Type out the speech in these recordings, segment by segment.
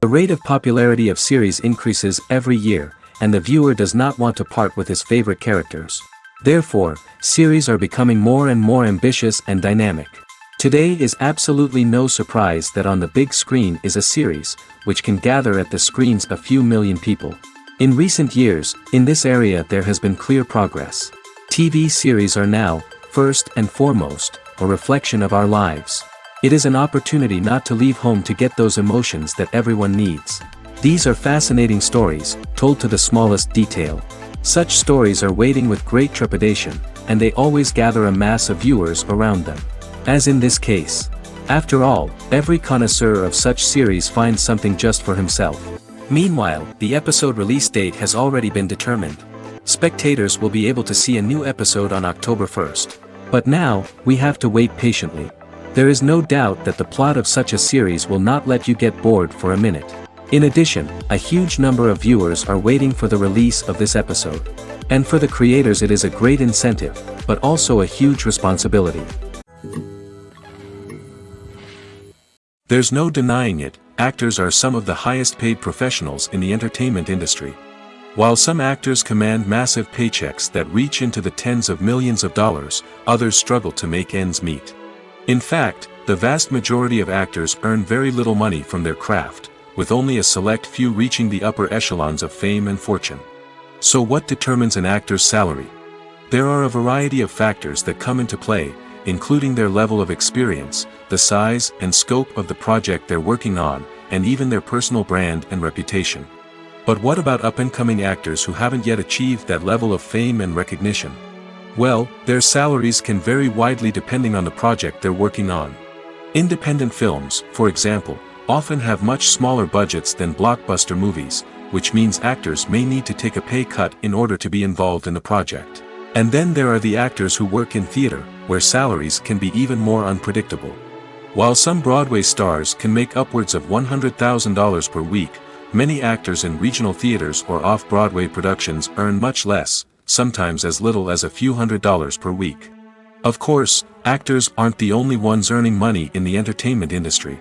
The rate of popularity of series increases every year, and the viewer does not want to part with his favorite characters. Therefore, series are becoming more and more ambitious and dynamic. Today is absolutely no surprise that on the big screen is a series, which can gather at the screens a few million people. In recent years, in this area there has been clear progress. TV series are now, first and foremost, a reflection of our lives. It is an opportunity not to leave home to get those emotions that everyone needs. These are fascinating stories, told to the smallest detail. Such stories are waiting with great trepidation, and they always gather a mass of viewers around them. As in this case. After all, every connoisseur of such series finds something just for himself. Meanwhile, the episode release date has already been determined. Spectators will be able to see a new episode on October 1st. But now, we have to wait patiently. There is no doubt that the plot of such a series will not let you get bored for a minute. In addition, a huge number of viewers are waiting for the release of this episode. And for the creators it is a great incentive, but also a huge responsibility. There's no denying it, actors are some of the highest paid professionals in the entertainment industry. While some actors command massive paychecks that reach into the tens of millions of dollars, others struggle to make ends meet. In fact, the vast majority of actors earn very little money from their craft, with only a select few reaching the upper echelons of fame and fortune. So what determines an actor's salary? There are a variety of factors that come into play, including their level of experience, the size and scope of the project they're working on, and even their personal brand and reputation. But what about up-and-coming actors who haven't yet achieved that level of fame and recognition? Well, their salaries can vary widely depending on the project they're working on. Independent films, for example, often have much smaller budgets than blockbuster movies, which means actors may need to take a pay cut in order to be involved in the project. And then there are the actors who work in theater, where salaries can be even more unpredictable. While some Broadway stars can make upwards of $100,000 per week, many actors in regional theaters or off-Broadway productions earn much less, sometimes as little as a few $100s per week. Of course, actors aren't the only ones earning money in the entertainment industry.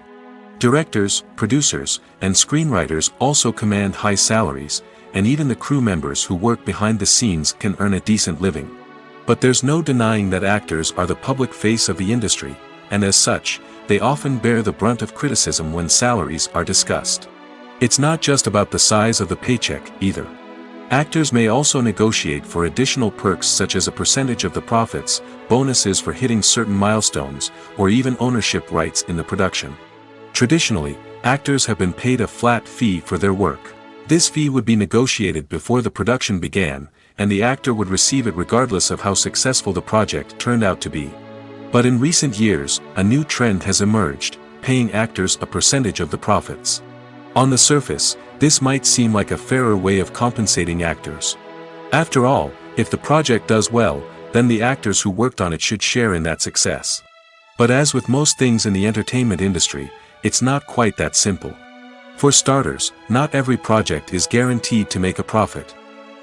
Directors, producers, and screenwriters also command high salaries, and even the crew members who work behind the scenes can earn a decent living. But there's no denying that actors are the public face of the industry, and as such, they often bear the brunt of criticism when salaries are discussed. It's not just about the size of the paycheck, either. Actors may also negotiate for additional perks such as a percentage of the profits, bonuses for hitting certain milestones, or even ownership rights in the production. Traditionally, actors have been paid a flat fee for their work. This fee would be negotiated before the production began, and the actor would receive it regardless of how successful the project turned out to be. But in recent years, a new trend has emerged, paying actors a percentage of the profits. On the surface, this might seem like a fairer way of compensating actors. After all, if the project does well, then the actors who worked on it should share in that success. But as with most things in the entertainment industry, it's not quite that simple. For starters, not every project is guaranteed to make a profit.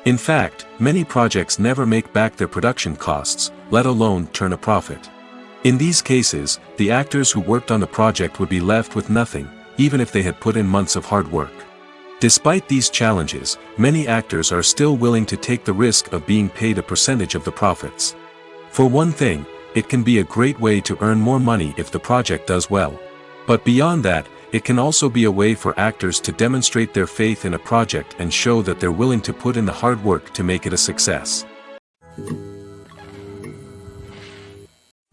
In fact, many projects never make back their production costs, let alone turn a profit. In these cases, the actors who worked on the project would be left with nothing, even if they had put in months of hard work. Despite these challenges, many actors are still willing to take the risk of being paid a percentage of the profits. For one thing, it can be a great way to earn more money if the project does well. But beyond that, it can also be a way for actors to demonstrate their faith in a project and show that they're willing to put in the hard work to make it a success.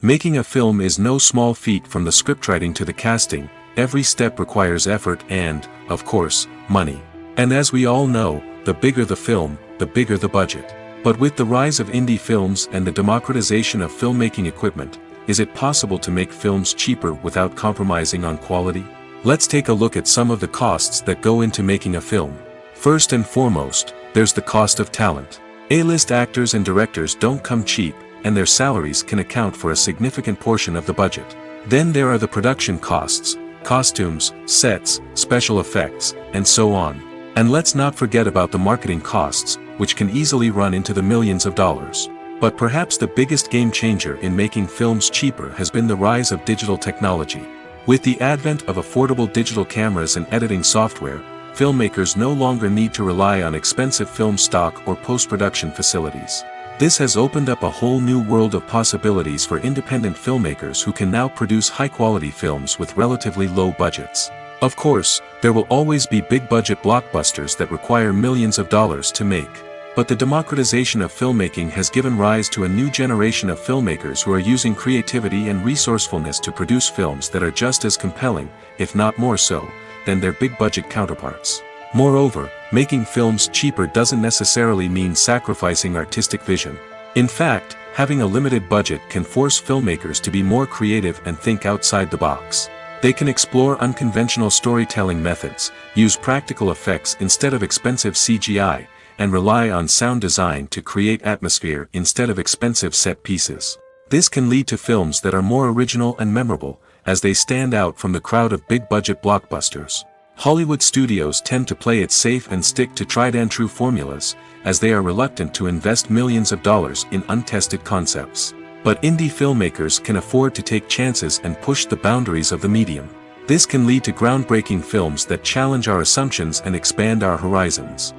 Making a film is no small feat. From the scriptwriting to the casting, every step requires effort and, of course, money. And as we all know, the bigger the film, the bigger the budget. But with the rise of indie films and the democratization of filmmaking equipment, is it possible to make films cheaper without compromising on quality? Let's take a look at some of the costs that go into making a film. First and foremost, there's the cost of talent. A-list actors and directors don't come cheap, and their salaries can account for a significant portion of the budget. Then there are the production costs, costumes, sets, special effects, and so on. And let's not forget about the marketing costs, which can easily run into the millions of dollars. But perhaps the biggest game changer in making films cheaper has been the rise of digital technology. With the advent of affordable digital cameras and editing software, filmmakers no longer need to rely on expensive film stock or post-production facilities. This has opened up a whole new world of possibilities for independent filmmakers who can now produce high-quality films with relatively low budgets. Of course, there will always be big-budget blockbusters that require millions of dollars to make. But the democratization of filmmaking has given rise to a new generation of filmmakers who are using creativity and resourcefulness to produce films that are just as compelling, if not more so, than their big-budget counterparts. Moreover, making films cheaper doesn't necessarily mean sacrificing artistic vision. In fact, having a limited budget can force filmmakers to be more creative and think outside the box. They can explore unconventional storytelling methods, use practical effects instead of expensive CGI, and rely on sound design to create atmosphere instead of expensive set pieces. This can lead to films that are more original and memorable, as they stand out from the crowd of big-budget blockbusters. Hollywood studios tend to play it safe and stick to tried-and-true formulas, as they are reluctant to invest millions of dollars in untested concepts. But indie filmmakers can afford to take chances and push the boundaries of the medium. This can lead to groundbreaking films that challenge our assumptions and expand our horizons.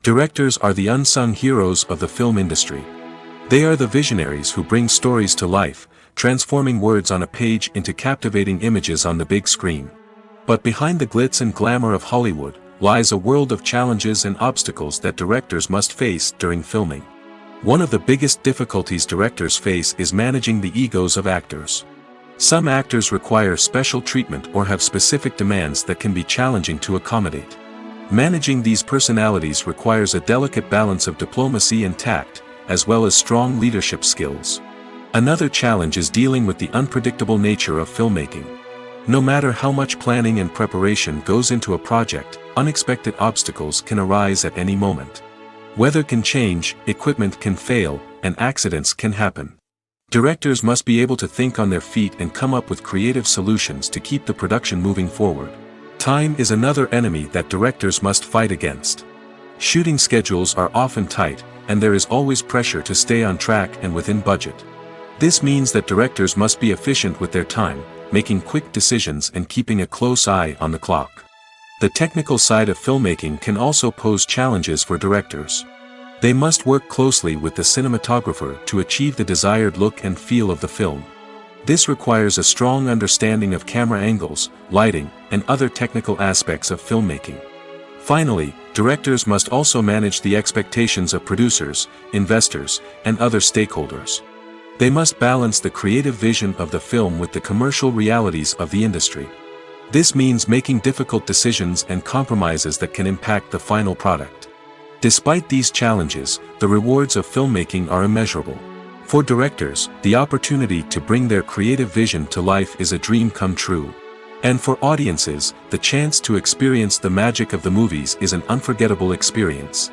Directors are the unsung heroes of the film industry. They are the visionaries who bring stories to life, transforming words on a page into captivating images on the big screen. But behind the glitz and glamour of Hollywood, lies a world of challenges and obstacles that directors must face during filming. One of the biggest difficulties directors face is managing the egos of actors. Some actors require special treatment or have specific demands that can be challenging to accommodate. Managing these personalities requires a delicate balance of diplomacy and tact, as well as strong leadership skills. Another challenge is dealing with the unpredictable nature of filmmaking. No matter how much planning and preparation goes into a project, unexpected obstacles can arise at any moment. Weather can change, equipment can fail, and accidents can happen. Directors must be able to think on their feet and come up with creative solutions to keep the production moving forward. Time is another enemy that directors must fight against. Shooting schedules are often tight, and there is always pressure to stay on track and within budget. This means that directors must be efficient with their time, making quick decisions and keeping a close eye on the clock. The technical side of filmmaking can also pose challenges for directors. They must work closely with the cinematographer to achieve the desired look and feel of the film. This requires a strong understanding of camera angles, lighting, and other technical aspects of filmmaking. Finally, directors must also manage the expectations of producers, investors, and other stakeholders. They must balance the creative vision of the film with the commercial realities of the industry. This means making difficult decisions and compromises that can impact the final product. Despite these challenges, the rewards of filmmaking are immeasurable. For directors, the opportunity to bring their creative vision to life is a dream come true. And for audiences, the chance to experience the magic of the movies is an unforgettable experience.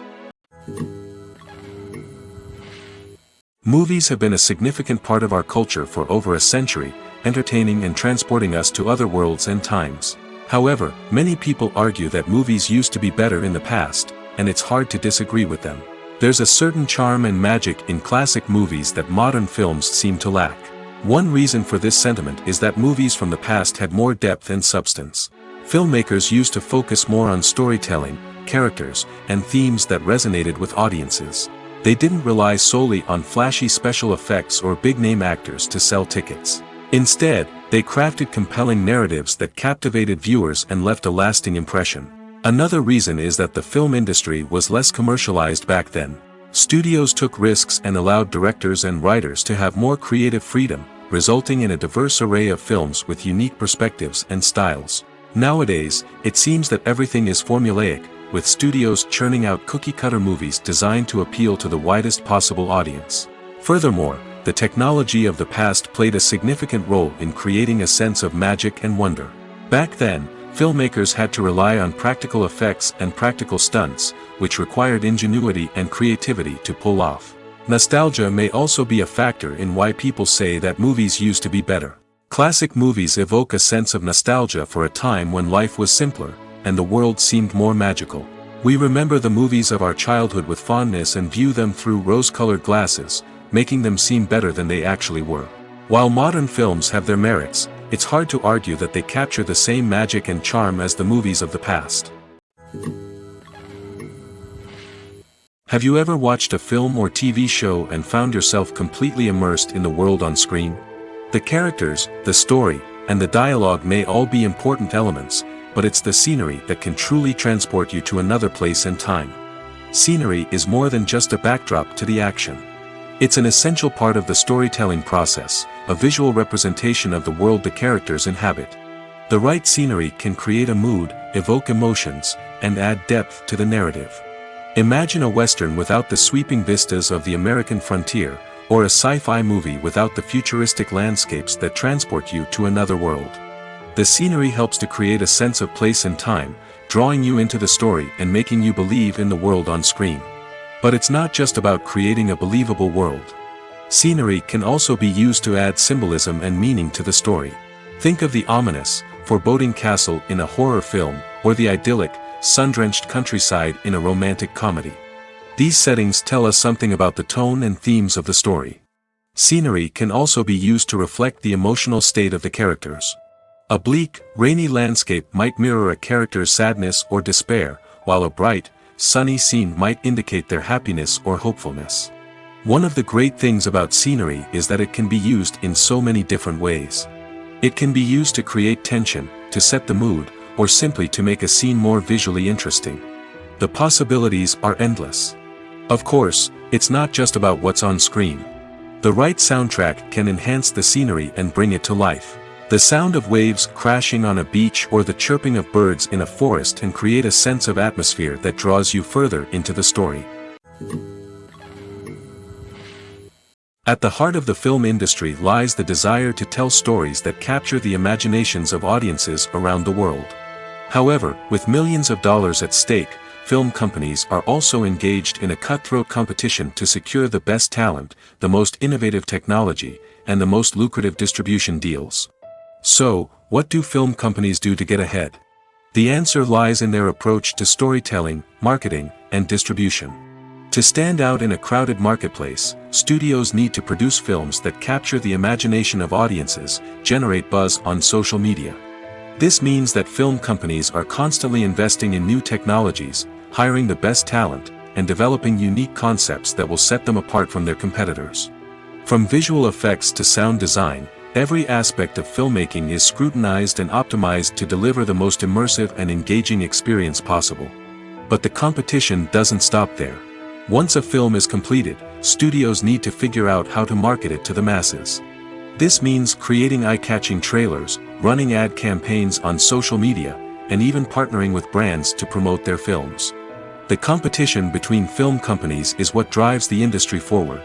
Movies have been a significant part of our culture for over a century, entertaining and transporting us to other worlds and times. However, many people argue that movies used to be better in the past, and it's hard to disagree with them. There's a certain charm and magic in classic movies that modern films seem to lack. One reason for this sentiment is that movies from the past had more depth and substance. Filmmakers used to focus more on storytelling, characters, and themes that resonated with audiences. They didn't rely solely on flashy special effects or big-name actors to sell tickets. Instead, they crafted compelling narratives that captivated viewers and left a lasting impression. Another reason is that the film industry was less commercialized back then. Studios took risks and allowed directors and writers to have more creative freedom, resulting in a diverse array of films with unique perspectives and styles. Nowadays, it seems that everything is formulaic, with studios churning out cookie-cutter movies designed to appeal to the widest possible audience. Furthermore, the technology of the past played a significant role in creating a sense of magic and wonder. Back then, filmmakers had to rely on practical effects and practical stunts, which required ingenuity and creativity to pull off. Nostalgia may also be a factor in why people say that movies used to be better. Classic movies evoke a sense of nostalgia for a time when life was simpler, and the world seemed more magical. We remember the movies of our childhood with fondness and view them through rose-colored glasses, making them seem better than they actually were. While modern films have their merits, it's hard to argue that they capture the same magic and charm as the movies of the past. Have you ever watched a film or TV show and found yourself completely immersed in the world on screen? The characters, the story, and the dialogue may all be important elements, but it's the scenery that can truly transport you to another place and time. Scenery is more than just a backdrop to the action. It's an essential part of the storytelling process, a visual representation of the world the characters inhabit. The right scenery can create a mood, evoke emotions, and add depth to the narrative. Imagine a Western without the sweeping vistas of the American frontier, or a sci-fi movie without the futuristic landscapes that transport you to another world. The scenery helps to create a sense of place and time, drawing you into the story and making you believe in the world on screen. But it's not just about creating a believable world. Scenery can also be used to add symbolism and meaning to the story. Think of the ominous, foreboding castle in a horror film, or the idyllic, sun-drenched countryside in a romantic comedy. These settings tell us something about the tone and themes of the story. Scenery can also be used to reflect the emotional state of the characters. A bleak, rainy landscape might mirror a character's sadness or despair, while a bright, sunny scene might indicate their happiness or hopefulness. One of the great things about scenery is that it can be used in so many different ways. It can be used to create tension, to set the mood, or simply to make a scene more visually interesting. The possibilities are endless. Of course, it's not just about what's on screen. The right soundtrack can enhance the scenery and bring it to life. The sound of waves crashing on a beach or the chirping of birds in a forest can create a sense of atmosphere that draws you further into the story. At the heart of the film industry lies the desire to tell stories that capture the imaginations of audiences around the world. However, with millions of dollars at stake, film companies are also engaged in a cutthroat competition to secure the best talent, the most innovative technology, and the most lucrative distribution deals. So, what do film companies do to get ahead? The answer lies in their approach to storytelling, marketing, and distribution. To stand out in a crowded marketplace, studios need to produce films that capture the imagination of audiences, generate buzz on social media. This means that film companies are constantly investing in new technologies, hiring the best talent, and developing unique concepts that will set them apart from their competitors. From visual effects to sound design, every aspect of filmmaking is scrutinized and optimized to deliver the most immersive and engaging experience possible. But the competition doesn't stop there. Once a film is completed, studios need to figure out how to market it to the masses. This means creating eye-catching trailers, running ad campaigns on social media, and even partnering with brands to promote their films. The competition between film companies is what drives the industry forward.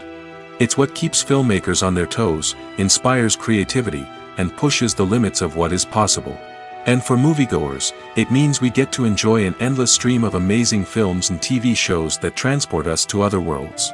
It's what keeps filmmakers on their toes, inspires creativity, and pushes the limits of what is possible. And for moviegoers, it means we get to enjoy an endless stream of amazing films and TV shows that transport us to other worlds.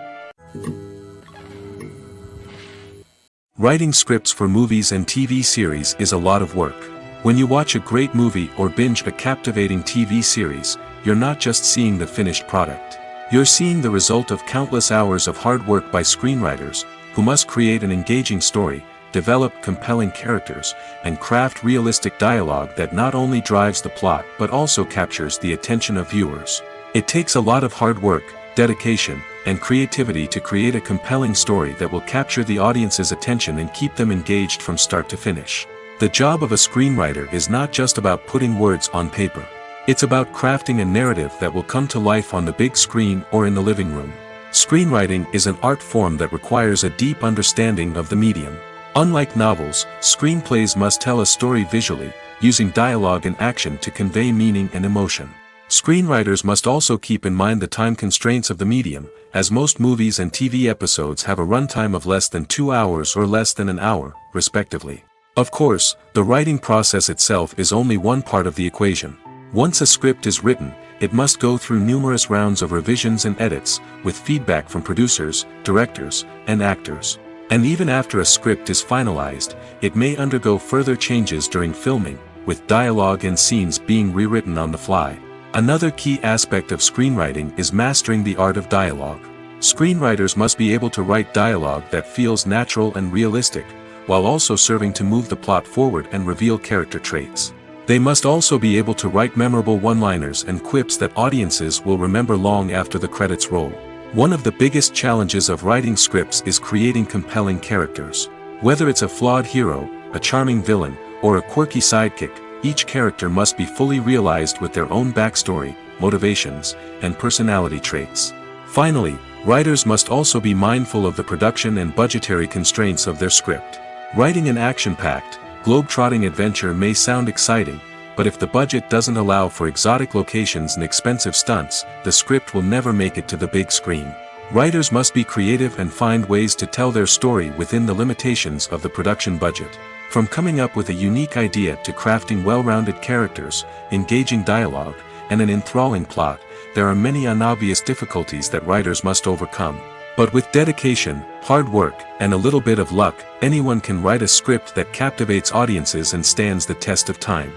Writing scripts for movies and TV series is a lot of work. When you watch a great movie or binge a captivating TV series, you're not just seeing the finished product. You're seeing the result of countless hours of hard work by screenwriters, who must create an engaging story, develop compelling characters, and craft realistic dialogue that not only drives the plot but also captures the attention of viewers. It takes a lot of hard work, dedication, and creativity to create a compelling story that will capture the audience's attention and keep them engaged from start to finish. The job of a screenwriter is not just about putting words on paper. It's about crafting a narrative that will come to life on the big screen or in the living room. Screenwriting is an art form that requires a deep understanding of the medium. Unlike novels, screenplays must tell a story visually, using dialogue and action to convey meaning and emotion. Screenwriters must also keep in mind the time constraints of the medium, as most movies and TV episodes have a runtime of less than 2 hours or less than an hour, respectively. Of course, the writing process itself is only one part of the equation. Once a script is written, it must go through numerous rounds of revisions and edits, with feedback from producers, directors, and actors. And even after a script is finalized, it may undergo further changes during filming, with dialogue and scenes being rewritten on the fly. Another key aspect of screenwriting is mastering the art of dialogue. Screenwriters must be able to write dialogue that feels natural and realistic, while also serving to move the plot forward and reveal character traits. They must also be able to write memorable one-liners and quips that audiences will remember long after the credits roll. One of the biggest challenges of writing scripts is creating compelling characters. Whether it's a flawed hero, a charming villain, or a quirky sidekick, each character must be fully realized with their own backstory, motivations, and personality traits. Finally, writers must also be mindful of the production and budgetary constraints of their script. Writing an action-packed, globe-trotting adventure may sound exciting, but if the budget doesn't allow for exotic locations and expensive stunts, the script will never make it to the big screen. Writers must be creative and find ways to tell their story within the limitations of the production budget. From coming up with a unique idea to crafting well-rounded characters, engaging dialogue, and an enthralling plot, there are many unobvious difficulties that writers must overcome. But with dedication, hard work, and a little bit of luck, anyone can write a script that captivates audiences and stands the test of time.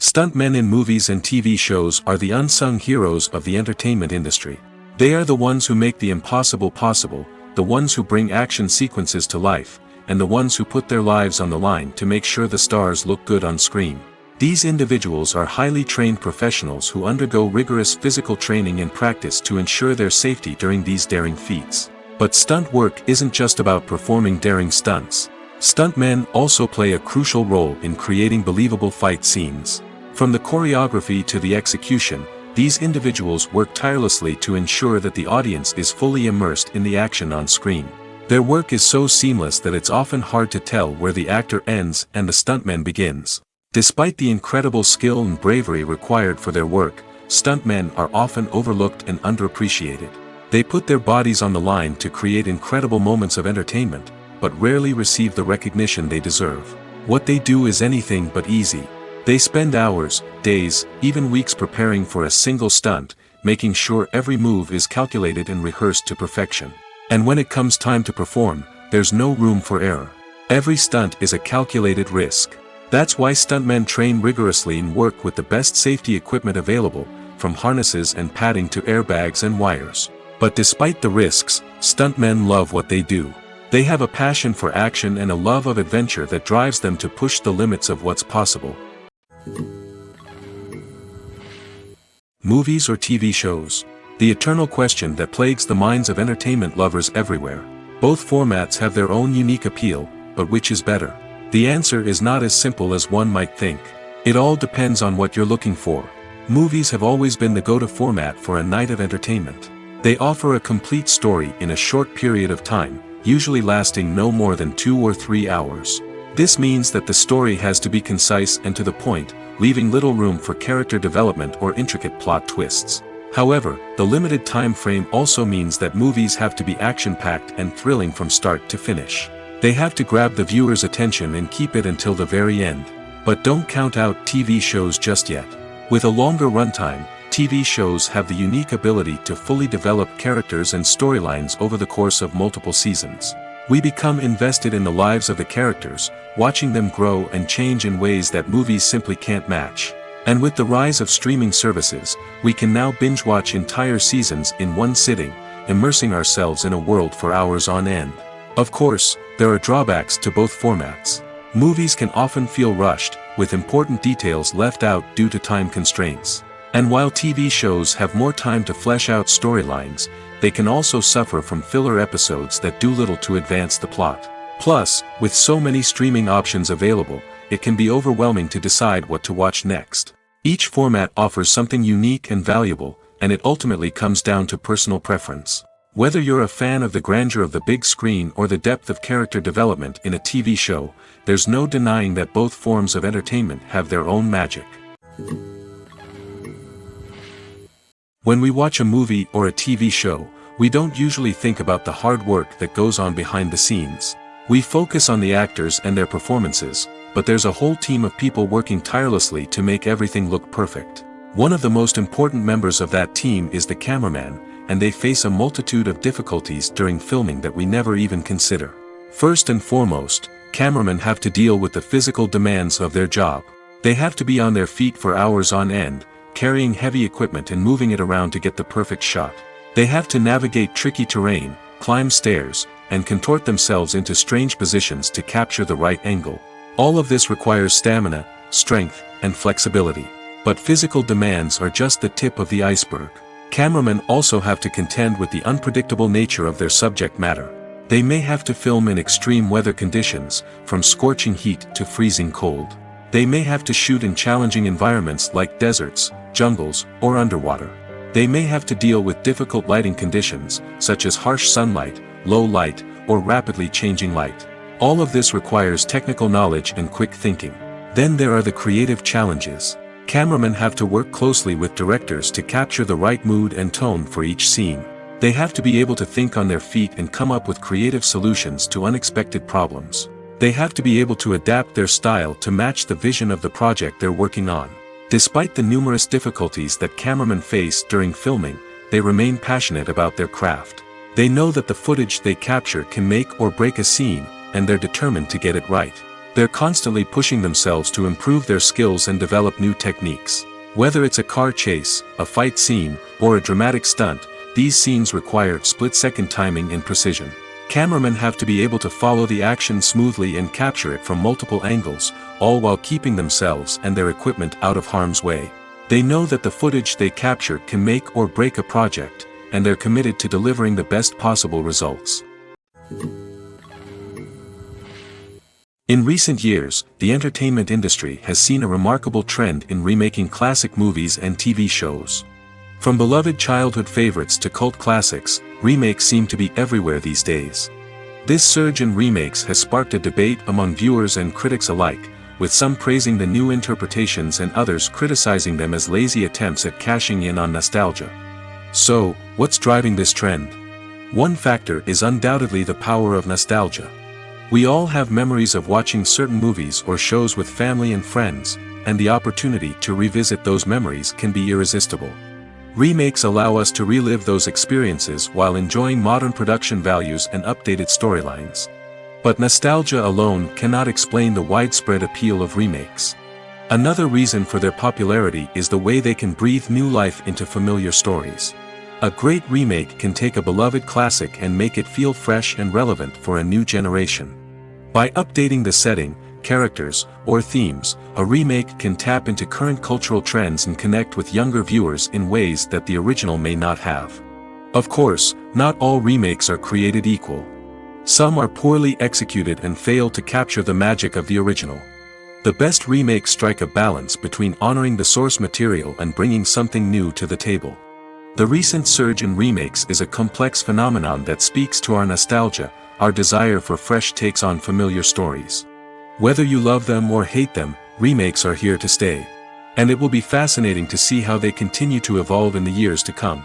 Stuntmen in movies and TV shows are the unsung heroes of the entertainment industry. They are the ones who make the impossible possible, the ones who bring action sequences to life, and the ones who put their lives on the line to make sure the stars look good on screen. These individuals are highly trained professionals who undergo rigorous physical training and practice to ensure their safety during these daring feats. But stunt work isn't just about performing daring stunts. Stuntmen also play a crucial role in creating believable fight scenes. From the choreography to the execution, these individuals work tirelessly to ensure that the audience is fully immersed in the action on screen. Their work is so seamless that it's often hard to tell where the actor ends and the stuntman begins. Despite the incredible skill and bravery required for their work, stuntmen are often overlooked and underappreciated. They put their bodies on the line to create incredible moments of entertainment, but rarely receive the recognition they deserve. What they do is anything but easy. They spend hours, days, even weeks preparing for a single stunt, making sure every move is calculated and rehearsed to perfection. And when it comes time to perform, there's no room for error. Every stunt is a calculated risk. That's why stuntmen train rigorously and work with the best safety equipment available, from harnesses and padding to airbags and wires. But despite the risks, stuntmen love what they do. They have a passion for action and a love of adventure that drives them to push the limits of what's possible. Movies or TV shows? The eternal question that plagues the minds of entertainment lovers everywhere. Both formats have their own unique appeal, but which is better? The answer is not as simple as one might think. It all depends on what you're looking for. Movies have always been the go-to format for a night of entertainment. They offer a complete story in a short period of time, usually lasting no more than 2 or 3 hours. This means that the story has to be concise and to the point, leaving little room for character development or intricate plot twists. However, the limited time frame also means that movies have to be action-packed and thrilling from start to finish. They have to grab the viewer's attention and keep it until the very end. But don't count out TV shows just yet. With a longer runtime, TV shows have the unique ability to fully develop characters and storylines over the course of multiple seasons. We become invested in the lives of the characters, watching them grow and change in ways that movies simply can't match. And with the rise of streaming services, we can now binge-watch entire seasons in one sitting, immersing ourselves in a world for hours on end. Of course, there are drawbacks to both formats. Movies can often feel rushed, with important details left out due to time constraints. And while TV shows have more time to flesh out storylines, they can also suffer from filler episodes that do little to advance the plot. Plus, with so many streaming options available, it can be overwhelming to decide what to watch next. Each format offers something unique and valuable, and it ultimately comes down to personal preference. Whether you're a fan of the grandeur of the big screen or the depth of character development in a TV show, there's no denying that both forms of entertainment have their own magic. When we watch a movie or a TV show, we don't usually think about the hard work that goes on behind the scenes. We focus on the actors and their performances, but there's a whole team of people working tirelessly to make everything look perfect. One of the most important members of that team is the cameraman, and they face a multitude of difficulties during filming that we never even consider. First and foremost, cameramen have to deal with the physical demands of their job. They have to be on their feet for hours on end, carrying heavy equipment and moving it around to get the perfect shot. They have to navigate tricky terrain, climb stairs, and contort themselves into strange positions to capture the right angle. All of this requires stamina, strength, and flexibility. But physical demands are just the tip of the iceberg. Cameramen also have to contend with the unpredictable nature of their subject matter. They may have to film in extreme weather conditions, from scorching heat to freezing cold. They may have to shoot in challenging environments like deserts, jungles, or underwater. They may have to deal with difficult lighting conditions, such as harsh sunlight, low light, or rapidly changing light. All of this requires technical knowledge and quick thinking. Then there are the creative challenges. Cameramen have to work closely with directors to capture the right mood and tone for each scene. They have to be able to think on their feet and come up with creative solutions to unexpected problems. They have to be able to adapt their style to match the vision of the project they're working on. Despite the numerous difficulties that cameramen face during filming, they remain passionate about their craft. They know that the footage they capture can make or break a scene, and they're determined to get it right. They're constantly pushing themselves to improve their skills and develop new techniques. Whether it's a car chase, a fight scene, or a dramatic stunt, these scenes require split-second timing and precision. Cameramen have to be able to follow the action smoothly and capture it from multiple angles, all while keeping themselves and their equipment out of harm's way. They know that the footage they capture can make or break a project, and they're committed to delivering the best possible results. In recent years, the entertainment industry has seen a remarkable trend in remaking classic movies and TV shows. From beloved childhood favorites to cult classics, remakes seem to be everywhere these days. This surge in remakes has sparked a debate among viewers and critics alike, with some praising the new interpretations and others criticizing them as lazy attempts at cashing in on nostalgia. So, what's driving this trend? One factor is undoubtedly the power of nostalgia. We all have memories of watching certain movies or shows with family and friends, and the opportunity to revisit those memories can be irresistible. Remakes allow us to relive those experiences while enjoying modern production values and updated storylines. But nostalgia alone cannot explain the widespread appeal of remakes. Another reason for their popularity is the way they can breathe new life into familiar stories. A great remake can take a beloved classic and make it feel fresh and relevant for a new generation. By updating the setting, characters, or themes, a remake can tap into current cultural trends and connect with younger viewers in ways that the original may not have. Of course, not all remakes are created equal. Some are poorly executed and fail to capture the magic of the original. The best remakes strike a balance between honoring the source material and bringing something new to the table. The recent surge in remakes is a complex phenomenon that speaks to our nostalgia, our desire for fresh takes on familiar stories. Whether you love them or hate them, remakes are here to stay. And it will be fascinating to see how they continue to evolve in the years to come.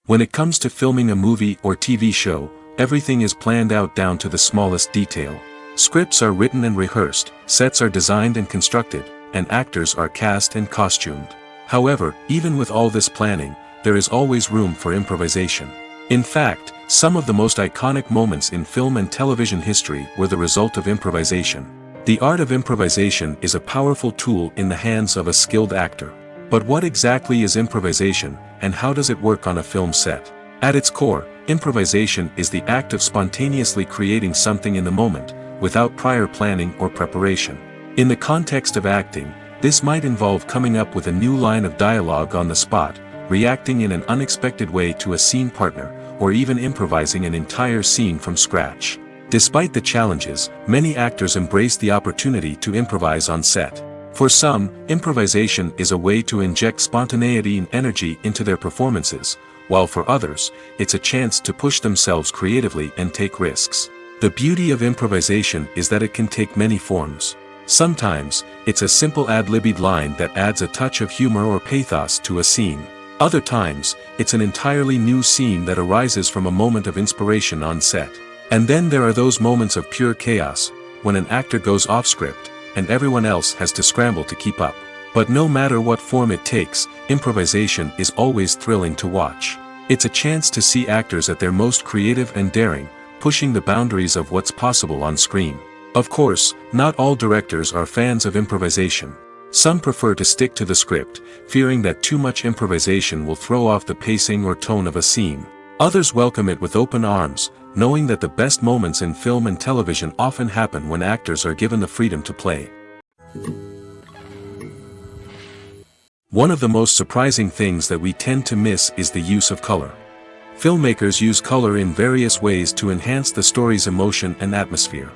When it comes to filming a movie or TV show, everything is planned out down to the smallest detail. Scripts are written and rehearsed, sets are designed and constructed, and actors are cast and costumed. However, even with all this planning, there is always room for improvisation. In fact, some of the most iconic moments in film and television history were the result of improvisation. The art of improvisation is a powerful tool in the hands of a skilled actor. But what exactly is improvisation, and how does it work on a film set? At its core, improvisation is the act of spontaneously creating something in the moment, without prior planning or preparation. In the context of acting, this might involve coming up with a new line of dialogue on the spot, reacting in an unexpected way to a scene partner, or even improvising an entire scene from scratch. Despite the challenges, many actors embrace the opportunity to improvise on set. For some, improvisation is a way to inject spontaneity and energy into their performances, while for others, it's a chance to push themselves creatively and take risks. The beauty of improvisation is that it can take many forms. Sometimes, it's a simple ad-libbed line that adds a touch of humor or pathos to a scene. Other times, it's an entirely new scene that arises from a moment of inspiration on set. And then there are those moments of pure chaos, when an actor goes off script, and everyone else has to scramble to keep up. But no matter what form it takes, improvisation is always thrilling to watch. It's a chance to see actors at their most creative and daring, pushing the boundaries of what's possible on screen. Of course, not all directors are fans of improvisation. Some prefer to stick to the script, fearing that too much improvisation will throw off the pacing or tone of a scene. Others welcome it with open arms, knowing that the best moments in film and television often happen when actors are given the freedom to play. One of the most surprising things that we tend to miss is the use of color. Filmmakers use color in various ways to enhance the story's emotion and atmosphere.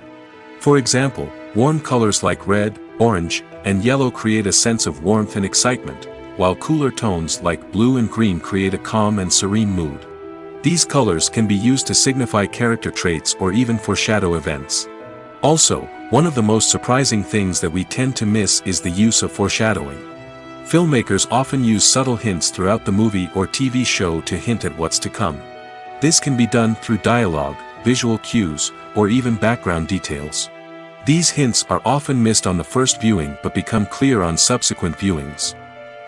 For example, warm colors like red, orange, and yellow create a sense of warmth and excitement, while cooler tones like blue and green create a calm and serene mood. These colors can be used to signify character traits or even foreshadow events. Also, one of the most surprising things that we tend to miss is the use of foreshadowing. Filmmakers often use subtle hints throughout the movie or TV show to hint at what's to come. This can be done through dialogue, visual cues, or even background details. These hints are often missed on the first viewing but become clear on subsequent viewings.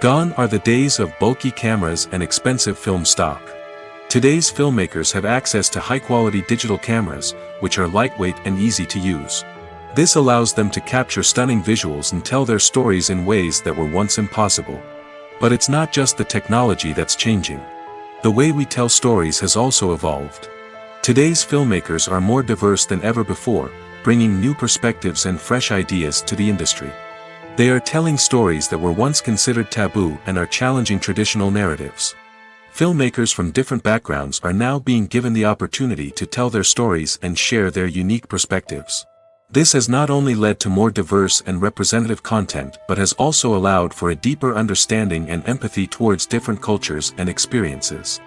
Gone are the days of bulky cameras and expensive film stock. Today's filmmakers have access to high-quality digital cameras, which are lightweight and easy to use. This allows them to capture stunning visuals and tell their stories in ways that were once impossible. But it's not just the technology that's changing. The way we tell stories has also evolved. Today's filmmakers are more diverse than ever before, bringing new perspectives and fresh ideas to the industry. They are telling stories that were once considered taboo and are challenging traditional narratives. Filmmakers from different backgrounds are now being given the opportunity to tell their stories and share their unique perspectives. This has not only led to more diverse and representative content but has also allowed for a deeper understanding and empathy towards different cultures and experiences.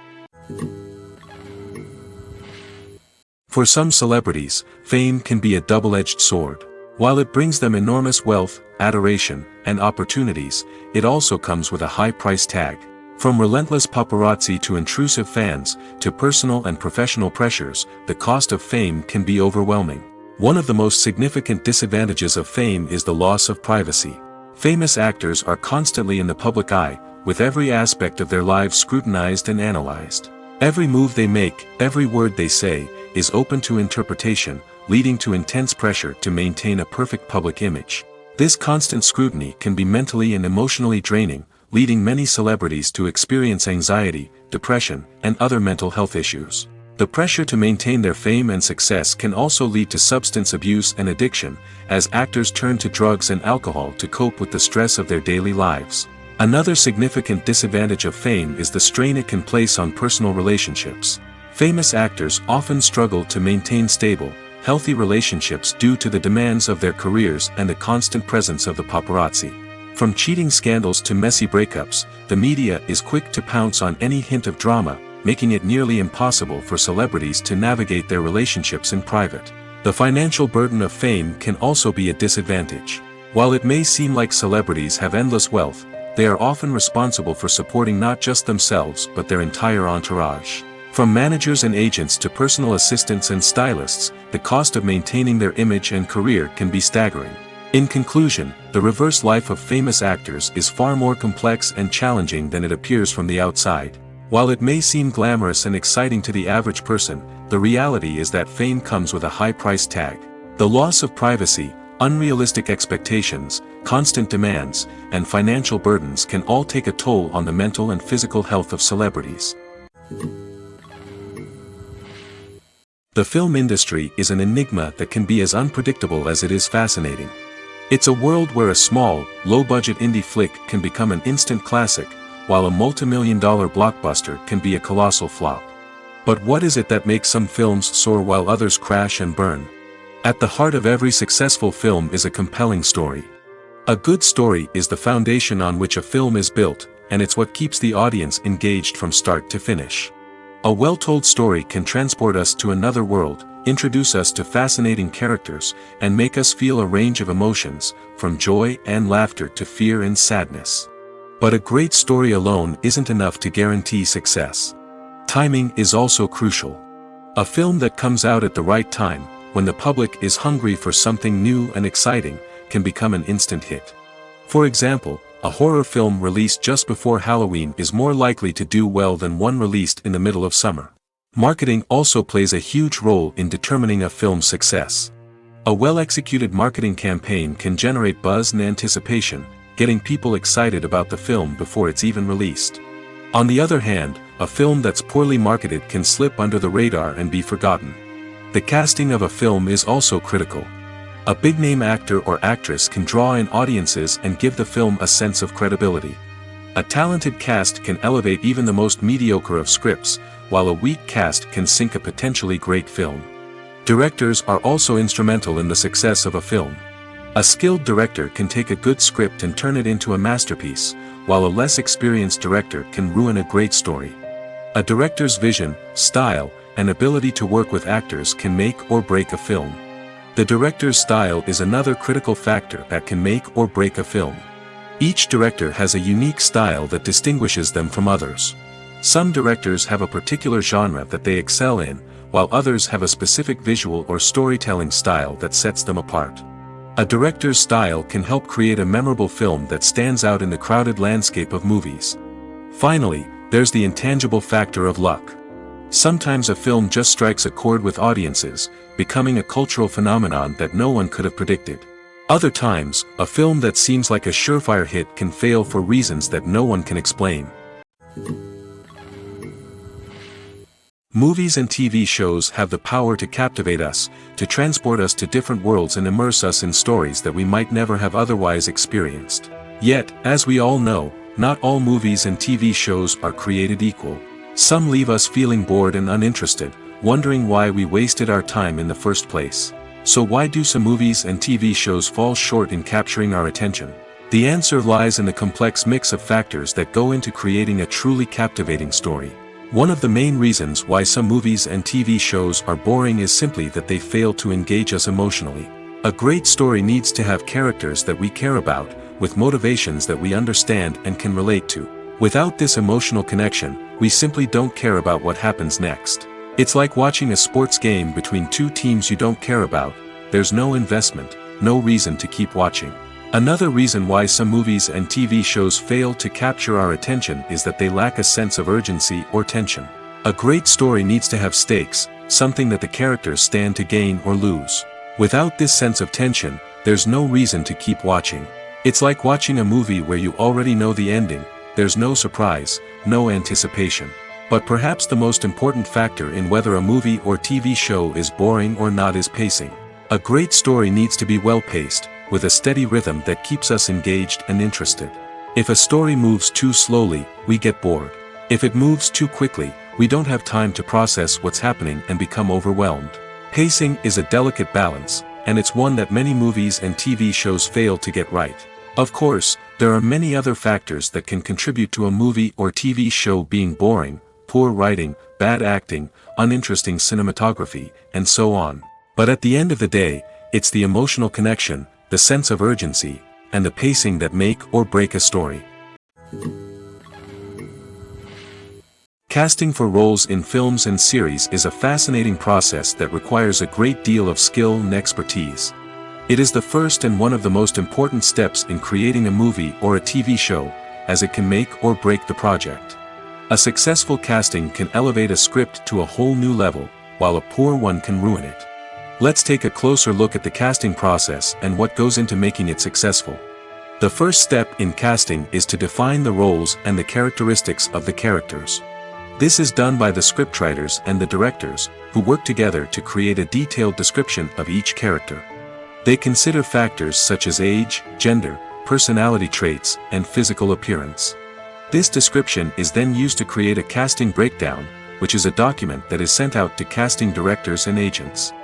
For some celebrities, fame can be a double-edged sword. While it brings them enormous wealth, adoration, and opportunities, it also comes with a high price tag. From relentless paparazzi to intrusive fans, to personal and professional pressures, the cost of fame can be overwhelming. One of the most significant disadvantages of fame is the loss of privacy. Famous actors are constantly in the public eye, with every aspect of their lives scrutinized and analyzed. Every move they make, every word they say, is open to interpretation, leading to intense pressure to maintain a perfect public image. This constant scrutiny can be mentally and emotionally draining, leading many celebrities to experience anxiety, depression, and other mental health issues. The pressure to maintain their fame and success can also lead to substance abuse and addiction, as actors turn to drugs and alcohol to cope with the stress of their daily lives. Another significant disadvantage of fame is the strain it can place on personal relationships. Famous actors often struggle to maintain stable, healthy relationships due to the demands of their careers and the constant presence of the paparazzi. From cheating scandals to messy breakups, the media is quick to pounce on any hint of drama, making it nearly impossible for celebrities to navigate their relationships in private. The financial burden of fame can also be a disadvantage. While it may seem like celebrities have endless wealth, they are often responsible for supporting not just themselves but their entire entourage. From managers and agents to personal assistants and stylists, the cost of maintaining their image and career can be staggering. In conclusion, the reverse life of famous actors is far more complex and challenging than it appears from the outside. While it may seem glamorous and exciting to the average person, the reality is that fame comes with a high price tag. The loss of privacy, unrealistic expectations, constant demands, and financial burdens can all take a toll on the mental and physical health of celebrities. The film industry is an enigma that can be as unpredictable as it is fascinating. It's a world where a small, low-budget indie flick can become an instant classic, while a multi-million-dollar blockbuster can be a colossal flop. But what is it that makes some films soar while others crash and burn? At the heart of every successful film is a compelling story. A good story is the foundation on which a film is built, and it's what keeps the audience engaged from start to finish. A well-told story can transport us to another world, introduce us to fascinating characters, and make us feel a range of emotions, from joy and laughter to fear and sadness. But a great story alone isn't enough to guarantee success. Timing is also crucial. A film that comes out at the right time, when the public is hungry for something new and exciting, can become an instant hit. For example, a horror film released just before Halloween is more likely to do well than one released in the middle of summer. Marketing also plays a huge role in determining a film's success. A well-executed marketing campaign can generate buzz and anticipation, getting people excited about the film before it's even released. On the other hand, a film that's poorly marketed can slip under the radar and be forgotten. The casting of a film is also critical. A big-name actor or actress can draw in audiences and give the film a sense of credibility. A talented cast can elevate even the most mediocre of scripts, while a weak cast can sink a potentially great film. Directors are also instrumental in the success of a film. A skilled director can take a good script and turn it into a masterpiece, while a less experienced director can ruin a great story. A director's vision, style, and ability to work with actors can make or break a film. The director's style is another critical factor that can make or break a film. Each director has a unique style that distinguishes them from others. Some directors have a particular genre that they excel in, while others have a specific visual or storytelling style that sets them apart. A director's style can help create a memorable film that stands out in the crowded landscape of movies. Finally, there's the intangible factor of luck. Sometimes a film just strikes a chord with audiences, becoming a cultural phenomenon that no one could have predicted. Other times, a film that seems like a surefire hit can fail for reasons that no one can explain. Movies and TV shows have the power to captivate us, to transport us to different worlds and immerse us in stories that we might never have otherwise experienced. Yet, as we all know, not all movies and TV shows are created equal. Some leave us feeling bored and uninterested, wondering why we wasted our time in the first place. So why do some movies and TV shows fall short in capturing our attention? The answer lies in the complex mix of factors that go into creating a truly captivating story. One of the main reasons why some movies and TV shows are boring is simply that they fail to engage us emotionally. A great story needs to have characters that we care about, with motivations that we understand and can relate to. Without this emotional connection, we simply don't care about what happens next. It's like watching a sports game between two teams you don't care about. There's no investment, no reason to keep watching. Another reason why some movies and TV shows fail to capture our attention is that they lack a sense of urgency or tension. A great story needs to have stakes, something that the characters stand to gain or lose. Without this sense of tension, there's no reason to keep watching. It's like watching a movie where you already know the ending. There's no surprise, no anticipation. But perhaps the most important factor in whether a movie or TV show is boring or not is pacing. A great story needs to be well-paced, with a steady rhythm that keeps us engaged and interested. If a story moves too slowly, we get bored. If it moves too quickly, we don't have time to process what's happening and become overwhelmed. Pacing is a delicate balance, and it's one that many movies and TV shows fail to get right. Of course, there are many other factors that can contribute to a movie or TV show being boring: poor writing, bad acting, uninteresting cinematography, and so on. But at the end of the day, it's the emotional connection, the sense of urgency, and the pacing that make or break a story. Casting for roles in films and series is a fascinating process that requires a great deal of skill and expertise. It is the first and one of the most important steps in creating a movie or a TV show, as it can make or break the project. A successful casting can elevate a script to a whole new level, while a poor one can ruin it. Let's take a closer look at the casting process and what goes into making it successful. The first step in casting is to define the roles and the characteristics of the characters. This is done by the scriptwriters and the directors, who work together to create a detailed description of each character. They consider factors such as age, gender, personality traits, and physical appearance. This description is then used to create a casting breakdown, which is a document that is sent out to casting directors and agents.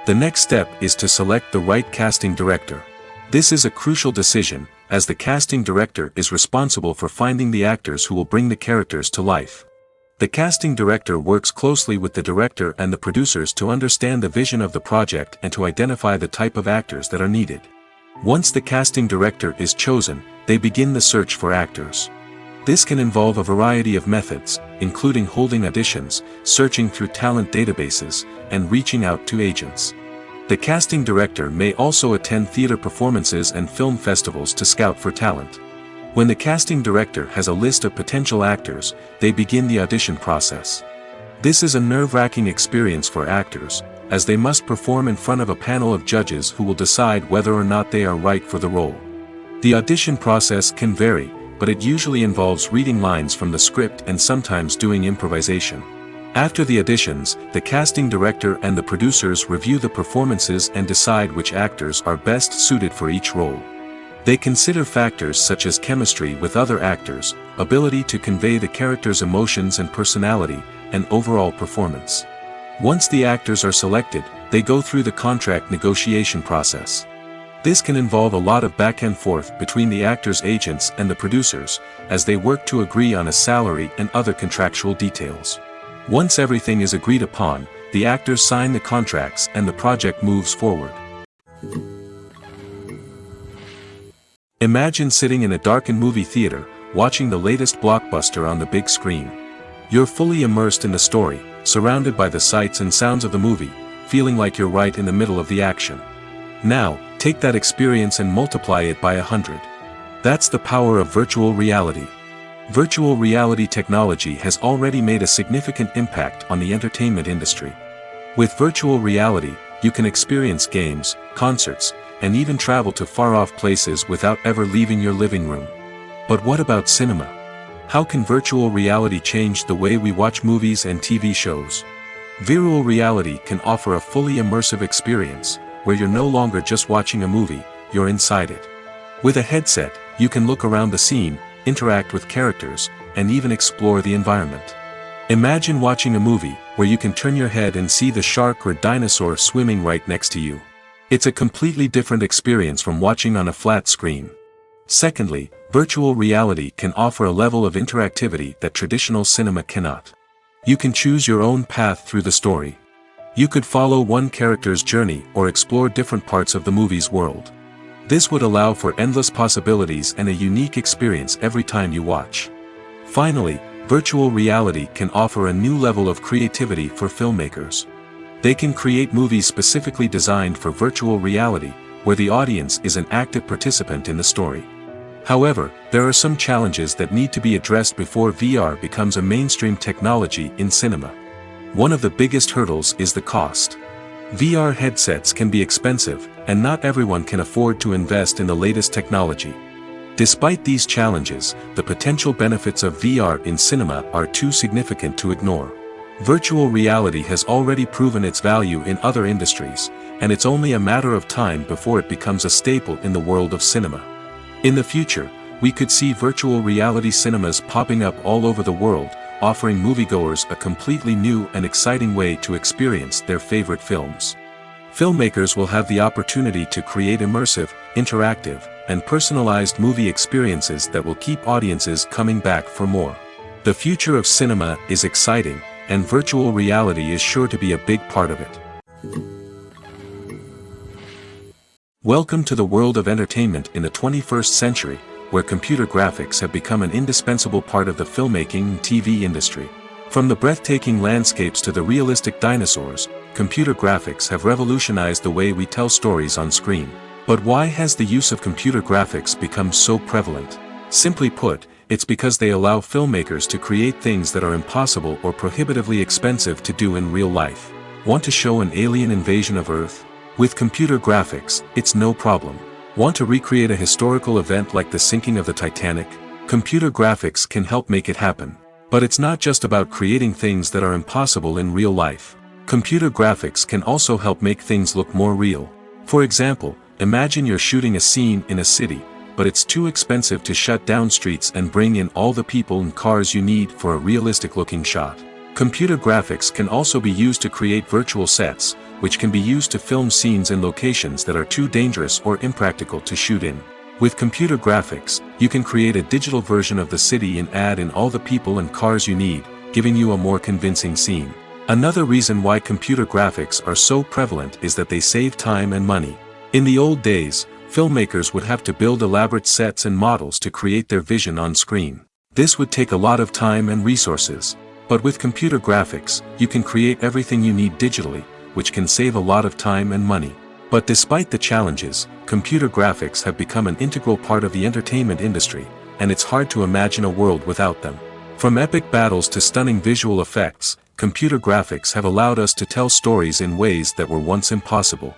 The next step is to select the right casting director. This is a crucial decision, as the casting director is responsible for finding the actors who will bring the characters to life. The casting director works closely with the director and the producers to understand the vision of the project and to identify the type of actors that are needed. Once the casting director is chosen, they begin the search for actors. This can involve a variety of methods, including holding auditions, searching through talent databases, and reaching out to agents. The casting director may also attend theater performances and film festivals to scout for talent. When the casting director has a list of potential actors, they begin the audition process. This is a nerve-wracking experience for actors, as they must perform in front of a panel of judges who will decide whether or not they are right for the role. The audition process can vary, but it usually involves reading lines from the script and sometimes doing improvisation. After the auditions, the casting director and the producers review the performances and decide which actors are best suited for each role. They consider factors such as chemistry with other actors, ability to convey the character's emotions and personality, and overall performance. Once the actors are selected, they go through the contract negotiation process. This can involve a lot of back and forth between the actors' agents and the producers, as they work to agree on a salary and other contractual details. Once everything is agreed upon, the actors sign the contracts and the project moves forward. Imagine sitting in a darkened movie theater, watching the latest blockbuster on the big screen. You're fully immersed in the story, surrounded by the sights and sounds of the movie, feeling like you're right in the middle of the action. Now, take that experience and multiply it by 100. That's the power of virtual reality. Virtual reality technology has already made a significant impact on the entertainment industry. With virtual reality, you can experience games, concerts, and even travel to far-off places without ever leaving your living room. But what about cinema? How can virtual reality change the way we watch movies and TV shows? Virtual reality can offer a fully immersive experience, where you're no longer just watching a movie, you're inside it. With a headset, you can look around the scene, interact with characters, and even explore the environment. Imagine watching a movie where you can turn your head and see the shark or dinosaur swimming right next to you. It's a completely different experience from watching on a flat screen. Secondly, virtual reality can offer a level of interactivity that traditional cinema cannot. You can choose your own path through the story. You could follow one character's journey or explore different parts of the movie's world. This would allow for endless possibilities and a unique experience every time you watch. Finally, virtual reality can offer a new level of creativity for filmmakers. They can create movies specifically designed for virtual reality, where the audience is an active participant in the story. However, there are some challenges that need to be addressed before VR becomes a mainstream technology in cinema. One of the biggest hurdles is the cost. VR headsets can be expensive, and not everyone can afford to invest in the latest technology. Despite these challenges, the potential benefits of VR in cinema are too significant to ignore. Virtual reality has already proven its value in other industries, and it's only a matter of time before it becomes a staple in the world of cinema. In the future, we could see virtual reality cinemas popping up all over the world, offering moviegoers a completely new and exciting way to experience their favorite films. Filmmakers will have the opportunity to create immersive, interactive, and personalized movie experiences that will keep audiences coming back for more. The future of cinema is exciting, and virtual reality is sure to be a big part of it. Welcome to the world of entertainment in the 21st century, where computer graphics have become an indispensable part of the filmmaking and TV industry. From the breathtaking landscapes to the realistic dinosaurs, computer graphics have revolutionized the way we tell stories on screen. But why has the use of computer graphics become so prevalent? Simply put, it's because they allow filmmakers to create things that are impossible or prohibitively expensive to do in real life. Want to show an alien invasion of Earth? With computer graphics, it's no problem. Want to recreate a historical event like the sinking of the Titanic? Computer graphics can help make it happen. But it's not just about creating things that are impossible in real life. Computer graphics can also help make things look more real. For example, imagine you're shooting a scene in a city, but it's too expensive to shut down streets and bring in all the people and cars you need for a realistic-looking shot. Computer graphics can also be used to create virtual sets, which can be used to film scenes in locations that are too dangerous or impractical to shoot in. With computer graphics, you can create a digital version of the city and add in all the people and cars you need, giving you a more convincing scene. Another reason why computer graphics are so prevalent is that they save time and money. In the old days, filmmakers would have to build elaborate sets and models to create their vision on screen. This would take a lot of time and resources. But with computer graphics, you can create everything you need digitally, which can save a lot of time and money. But despite the challenges, computer graphics have become an integral part of the entertainment industry, and it's hard to imagine a world without them. From epic battles to stunning visual effects, computer graphics have allowed us to tell stories in ways that were once impossible.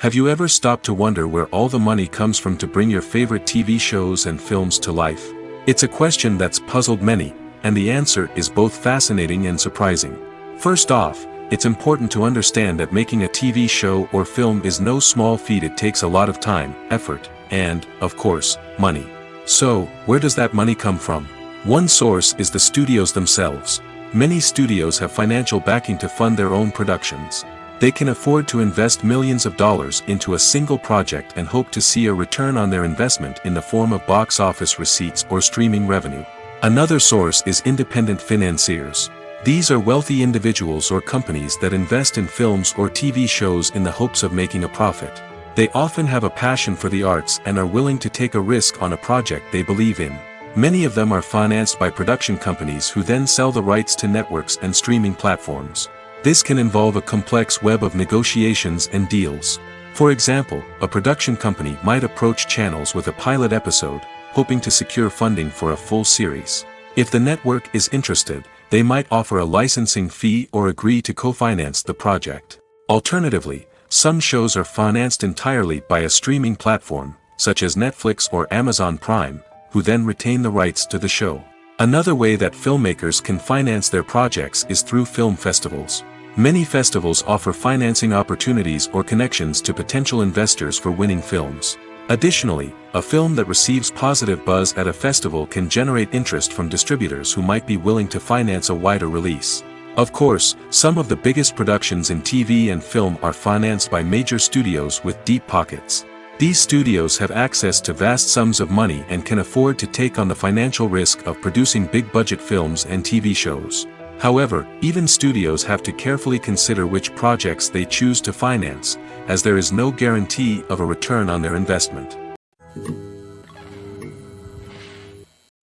Have you ever stopped to wonder where all the money comes from to bring your favorite TV shows and films to life? It's a question that's puzzled many, and the answer is both fascinating and surprising. First off, it's important to understand that making a TV show or film is no small feat. It takes a lot of time, effort, and, of course, money. So, where does that money come from? One source is the studios themselves. Many studios have financial backing to fund their own productions. They can afford to invest millions of dollars into a single project and hope to see a return on their investment in the form of box office receipts or streaming revenue. Another source is independent financiers. These are wealthy individuals or companies that invest in films or TV shows in the hopes of making a profit. They often have a passion for the arts and are willing to take a risk on a project they believe in. Many of them are financed by production companies who then sell the rights to networks and streaming platforms. This can involve a complex web of negotiations and deals. For example, a production company might approach channels with a pilot episode, hoping to secure funding for a full series. If the network is interested, they might offer a licensing fee or agree to co-finance the project. Alternatively, some shows are financed entirely by a streaming platform, such as Netflix or Amazon Prime, who then retain the rights to the show. Another way that filmmakers can finance their projects is through film festivals. Many festivals offer financing opportunities or connections to potential investors for winning films. Additionally, a film that receives positive buzz at a festival can generate interest from distributors who might be willing to finance a wider release. Of course, some of the biggest productions in TV and film are financed by major studios with deep pockets. These studios have access to vast sums of money and can afford to take on the financial risk of producing big-budget films and TV shows. However, even studios have to carefully consider which projects they choose to finance, as there is no guarantee of a return on their investment.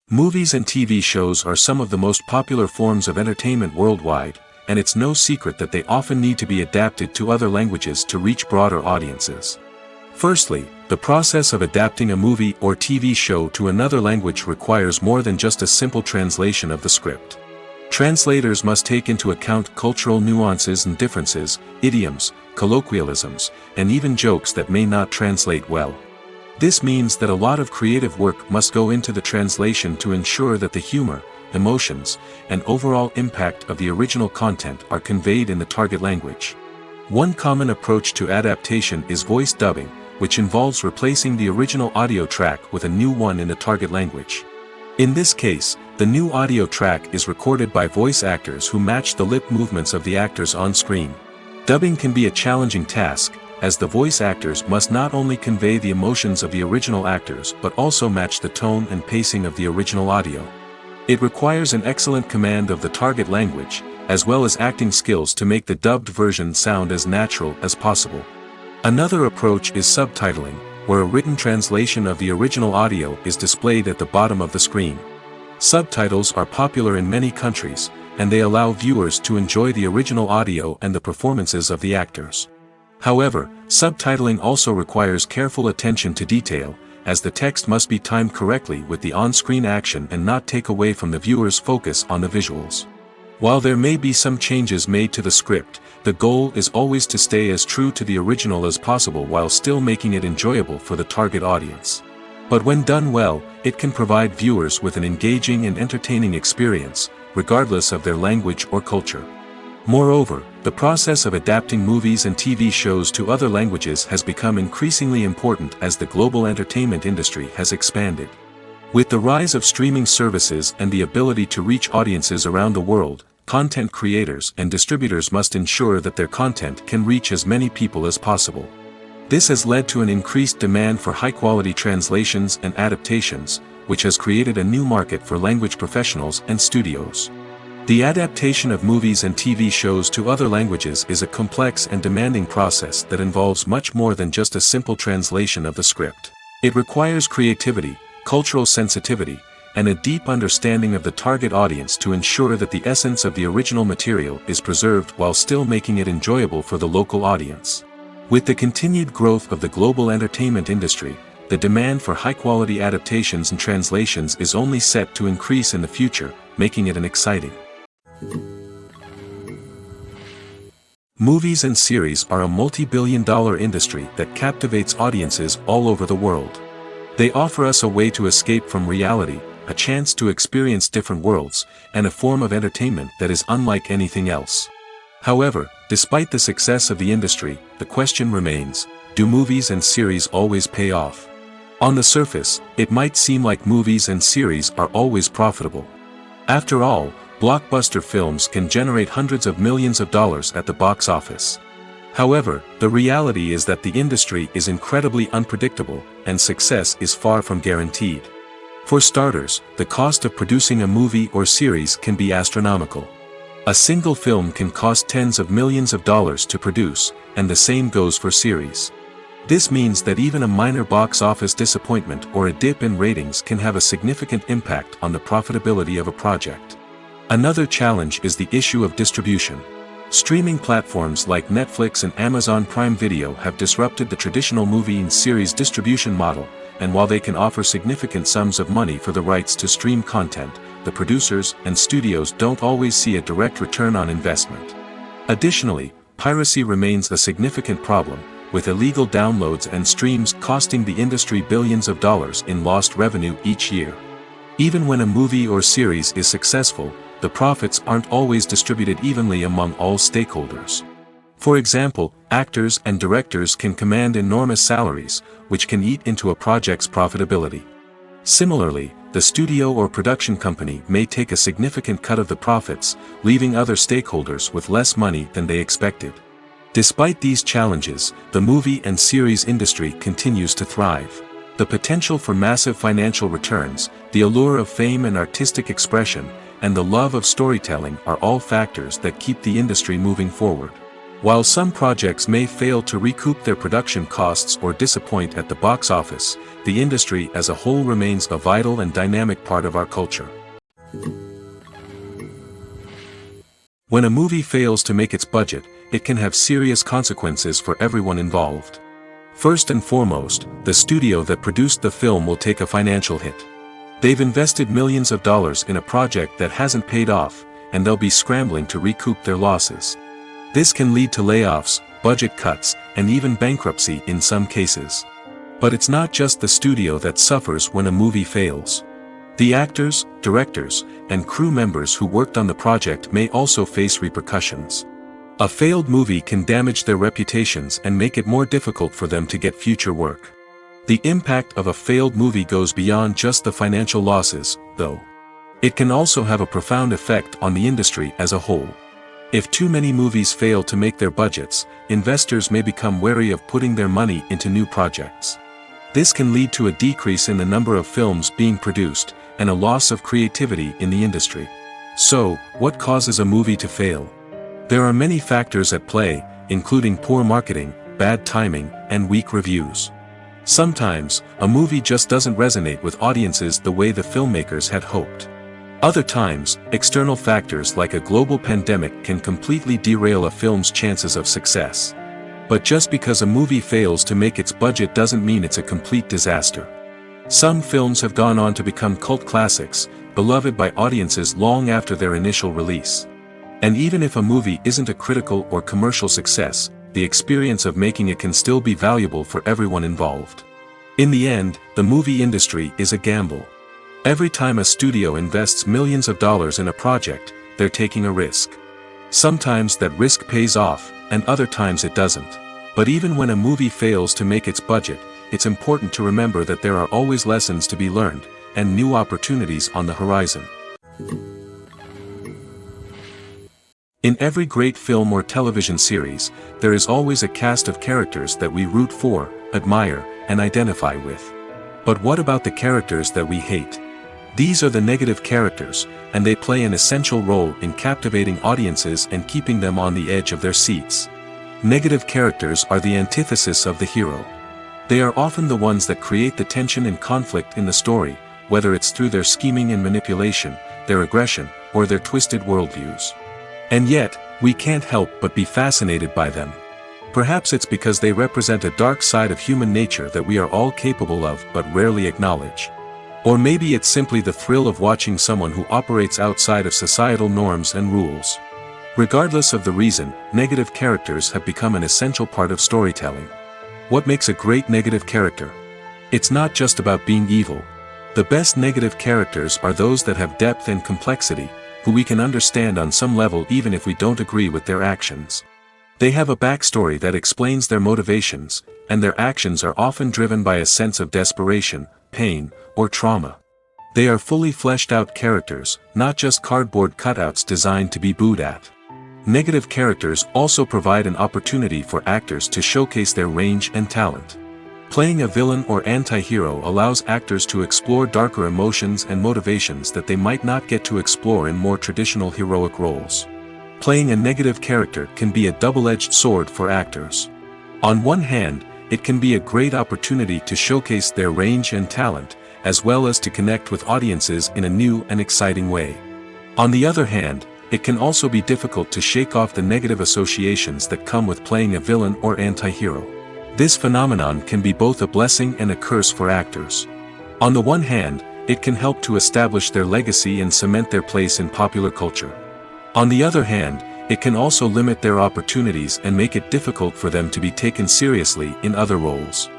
Movies and TV shows are some of the most popular forms of entertainment worldwide, and it's no secret that they often need to be adapted to other languages to reach broader audiences. Firstly, the process of adapting a movie or TV show to another language requires more than just a simple translation of the script. Translators must take into account cultural nuances and differences, idioms, colloquialisms, and even jokes that may not translate well. This means that a lot of creative work must go into the translation to ensure that the humor, emotions, and overall impact of the original content are conveyed in the target language. One common approach to adaptation is voice dubbing, which involves replacing the original audio track with a new one in the target language. In this case, the new audio track is recorded by voice actors who match the lip movements of the actors on screen. Dubbing can be a challenging task, as the voice actors must not only convey the emotions of the original actors but also match the tone and pacing of the original audio. It requires an excellent command of the target language, as well as acting skills to make the dubbed version sound as natural as possible. Another approach is subtitling, where a written translation of the original audio is displayed at the bottom of the screen. Subtitles are popular in many countries, and they allow viewers to enjoy the original audio and the performances of the actors. However, subtitling also requires careful attention to detail, as the text must be timed correctly with the on-screen action and not take away from the viewer's focus on the visuals. While there may be some changes made to the script, the goal is always to stay as true to the original as possible while still making it enjoyable for the target audience. But when done well, it can provide viewers with an engaging and entertaining experience, regardless of their language or culture. Moreover, the process of adapting movies and TV shows to other languages has become increasingly important as the global entertainment industry has expanded. With the rise of streaming services and the ability to reach audiences around the world, content creators and distributors must ensure that their content can reach as many people as possible. This has led to an increased demand for high-quality translations and adaptations, which has created a new market for language professionals and studios. The adaptation of movies and TV shows to other languages is a complex and demanding process that involves much more than just a simple translation of the script. It requires creativity, cultural sensitivity, and a deep understanding of the target audience to ensure that the essence of the original material is preserved while still making it enjoyable for the local audience. With the continued growth of the global entertainment industry, the demand for high-quality adaptations and translations is only set to increase in the future, making it an exciting Movies and series are a multi-billion-dollar industry that captivates audiences all over the world. They offer us a way to escape from reality, a chance to experience different worlds, and a form of entertainment that is unlike anything else. However, despite the success of the industry, the question remains, do movies and series always pay off? On the surface, it might seem like movies and series are always profitable. After all, blockbuster films can generate hundreds of millions of dollars at the box office. However, the reality is that the industry is incredibly unpredictable, and success is far from guaranteed. For starters, the cost of producing a movie or series can be astronomical. A single film can cost tens of millions of dollars to produce, and the same goes for series. This means that even a minor box office disappointment or a dip in ratings can have a significant impact on the profitability of a project. Another challenge is the issue of distribution. Streaming platforms like Netflix and Amazon Prime Video have disrupted the traditional movie and series distribution model, and while they can offer significant sums of money for the rights to stream content, the producers and studios don't always see a direct return on investment. Additionally, piracy remains a significant problem, with illegal downloads and streams costing the industry billions of dollars in lost revenue each year. Even when a movie or series is successful, the profits aren't always distributed evenly among all stakeholders. For example, actors and directors can command enormous salaries, which can eat into a project's profitability. Similarly, the studio or production company may take a significant cut of the profits, leaving other stakeholders with less money than they expected. Despite these challenges, the movie and series industry continues to thrive. The potential for massive financial returns, the allure of fame and artistic expression, and the love of storytelling are all factors that keep the industry moving forward. While some projects may fail to recoup their production costs or disappoint at the box office, the industry as a whole remains a vital and dynamic part of our culture. When a movie fails to make its budget, it can have serious consequences for everyone involved. First and foremost, the studio that produced the film will take a financial hit. They've invested millions of dollars in a project that hasn't paid off, and they'll be scrambling to recoup their losses. This can lead to layoffs, budget cuts, and even bankruptcy in some cases. But it's not just the studio that suffers when a movie fails. The actors, directors, and crew members who worked on the project may also face repercussions. A failed movie can damage their reputations and make it more difficult for them to get future work. The impact of a failed movie goes beyond just the financial losses, though. It can also have a profound effect on the industry as a whole. If too many movies fail to make their budgets, investors may become wary of putting their money into new projects. This can lead to a decrease in the number of films being produced, and a loss of creativity in the industry. So, what causes a movie to fail? There are many factors at play, including poor marketing, bad timing, and weak reviews. Sometimes, a movie just doesn't resonate with audiences the way the filmmakers had hoped. Other times, external factors like a global pandemic can completely derail a film's chances of success. But just because a movie fails to make its budget doesn't mean it's a complete disaster. Some films have gone on to become cult classics, beloved by audiences long after their initial release. And even if a movie isn't a critical or commercial success, the experience of making it can still be valuable for everyone involved. In the end, the movie industry is a gamble. Every time a studio invests millions of dollars in a project, they're taking a risk. Sometimes that risk pays off, and other times it doesn't. But even when a movie fails to make its budget, it's important to remember that there are always lessons to be learned, and new opportunities on the horizon. In every great film or television series, there is always a cast of characters that we root for, admire, and identify with. But what about the characters that we hate? These are the negative characters, and they play an essential role in captivating audiences and keeping them on the edge of their seats. Negative characters are the antithesis of the hero. They are often the ones that create the tension and conflict in the story, whether it's through their scheming and manipulation, their aggression, or their twisted worldviews. And yet, we can't help but be fascinated by them. Perhaps it's because they represent a dark side of human nature that we are all capable of but rarely acknowledge. Or maybe it's simply the thrill of watching someone who operates outside of societal norms and rules. Regardless of the reason, negative characters have become an essential part of storytelling. What makes a great negative character? It's not just about being evil. The best negative characters are those that have depth and complexity, who we can understand on some level even if we don't agree with their actions. They have a backstory that explains their motivations, and their actions are often driven by a sense of desperation, pain, or trauma. They are fully fleshed out characters, not just cardboard cutouts designed to be booed at. Negative characters also provide an opportunity for actors to showcase their range and talent. Playing a villain or anti-hero allows actors to explore darker emotions and motivations that they might not get to explore in more traditional heroic roles. Playing a negative character can be a double-edged sword for actors. On one hand, it can be a great opportunity to showcase their range and talent, as well as to connect with audiences in a new and exciting way. On the other hand, it can also be difficult to shake off the negative associations that come with playing a villain or anti-hero. This phenomenon can be both a blessing and a curse for actors. On the one hand, it can help to establish their legacy and cement their place in popular culture. On the other hand, it can also limit their opportunities and make it difficult for them to be taken seriously in other roles.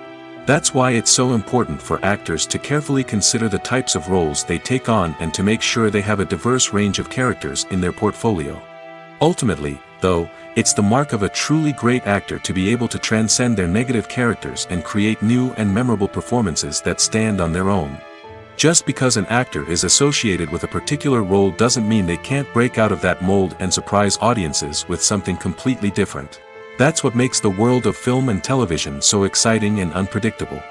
That's why it's so important for actors to carefully consider the types of roles they take on and to make sure they have a diverse range of characters in their portfolio. Ultimately, though, it's the mark of a truly great actor to be able to transcend their negative characters and create new and memorable performances that stand on their own. Just because an actor is associated with a particular role doesn't mean they can't break out of that mold and surprise audiences with something completely different. That's what makes the world of film and television so exciting and unpredictable.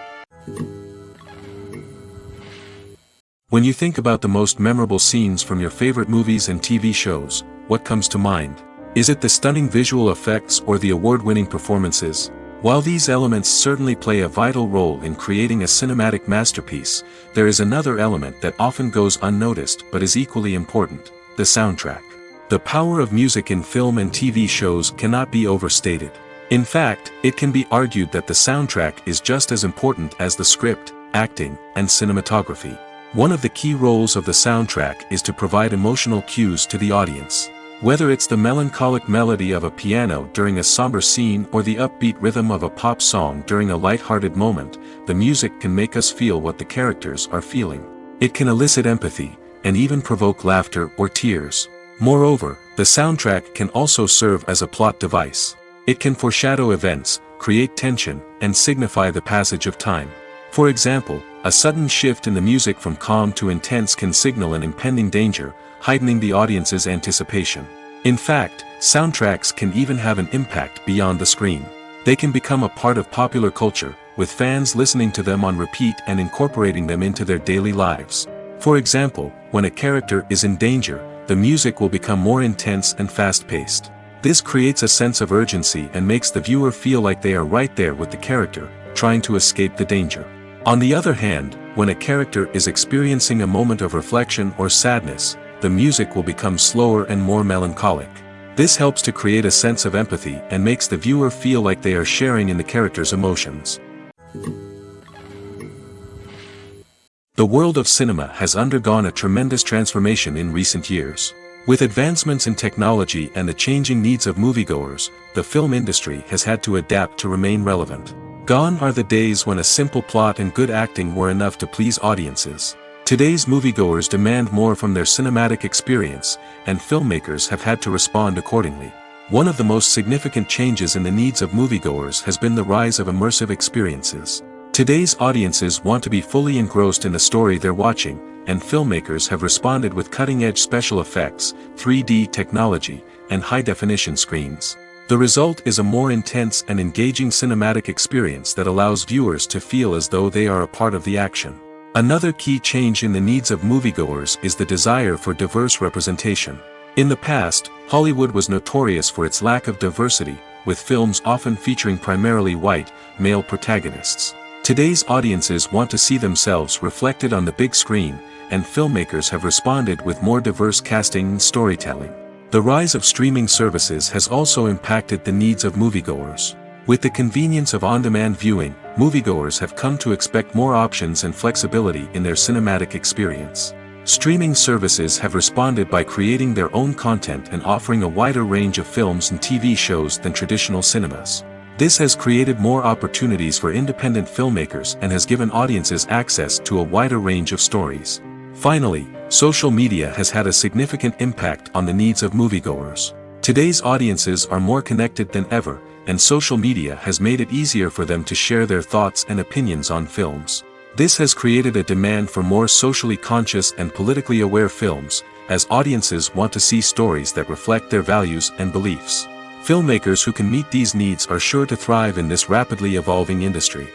When you think about the most memorable scenes from your favorite movies and TV shows, what comes to mind? Is it the stunning visual effects or the award-winning performances? While these elements certainly play a vital role in creating a cinematic masterpiece, there is another element that often goes unnoticed but is equally important: the soundtrack. The power of music in film and TV shows cannot be overstated. In fact, it can be argued that the soundtrack is just as important as the script, acting, and cinematography. One of the key roles of the soundtrack is to provide emotional cues to the audience. Whether it's the melancholic melody of a piano during a somber scene or the upbeat rhythm of a pop song during a light-hearted moment, the music can make us feel what the characters are feeling. It can elicit empathy, and even provoke laughter or tears. Moreover, the soundtrack can also serve as a plot device. It can foreshadow events, create tension, and signify the passage of time. For example, a sudden shift in the music from calm to intense can signal an impending danger, heightening the audience's anticipation. In fact, soundtracks can even have an impact beyond the screen. They can become a part of popular culture, with fans listening to them on repeat and incorporating them into their daily lives. For example, when a character is in danger, the music will become more intense and fast-paced. This creates a sense of urgency and makes the viewer feel like they are right there with the character, trying to escape the danger. On the other hand, when a character is experiencing a moment of reflection or sadness, the music will become slower and more melancholic. This helps to create a sense of empathy and makes the viewer feel like they are sharing in the character's emotions. The world of cinema has undergone a tremendous transformation in recent years. With advancements in technology and the changing needs of moviegoers, the film industry has had to adapt to remain relevant. Gone are the days when a simple plot and good acting were enough to please audiences. Today's moviegoers demand more from their cinematic experience, and filmmakers have had to respond accordingly. One of the most significant changes in the needs of moviegoers has been the rise of immersive experiences. Today's audiences want to be fully engrossed in the story they're watching, and filmmakers have responded with cutting-edge special effects, 3D technology, and high-definition screens. The result is a more intense and engaging cinematic experience that allows viewers to feel as though they are a part of the action. Another key change in the needs of moviegoers is the desire for diverse representation. In the past, Hollywood was notorious for its lack of diversity, with films often featuring primarily white, male protagonists. Today's audiences want to see themselves reflected on the big screen, and filmmakers have responded with more diverse casting and storytelling. The rise of streaming services has also impacted the needs of moviegoers. With the convenience of on-demand viewing, moviegoers have come to expect more options and flexibility in their cinematic experience. Streaming services have responded by creating their own content and offering a wider range of films and TV shows than traditional cinemas. This has created more opportunities for independent filmmakers and has given audiences access to a wider range of stories. Finally, social media has had a significant impact on the needs of moviegoers. Today's audiences are more connected than ever, and social media has made it easier for them to share their thoughts and opinions on films. This has created a demand for more socially conscious and politically aware films, as audiences want to see stories that reflect their values and beliefs. Filmmakers who can meet these needs are sure to thrive in this rapidly evolving industry.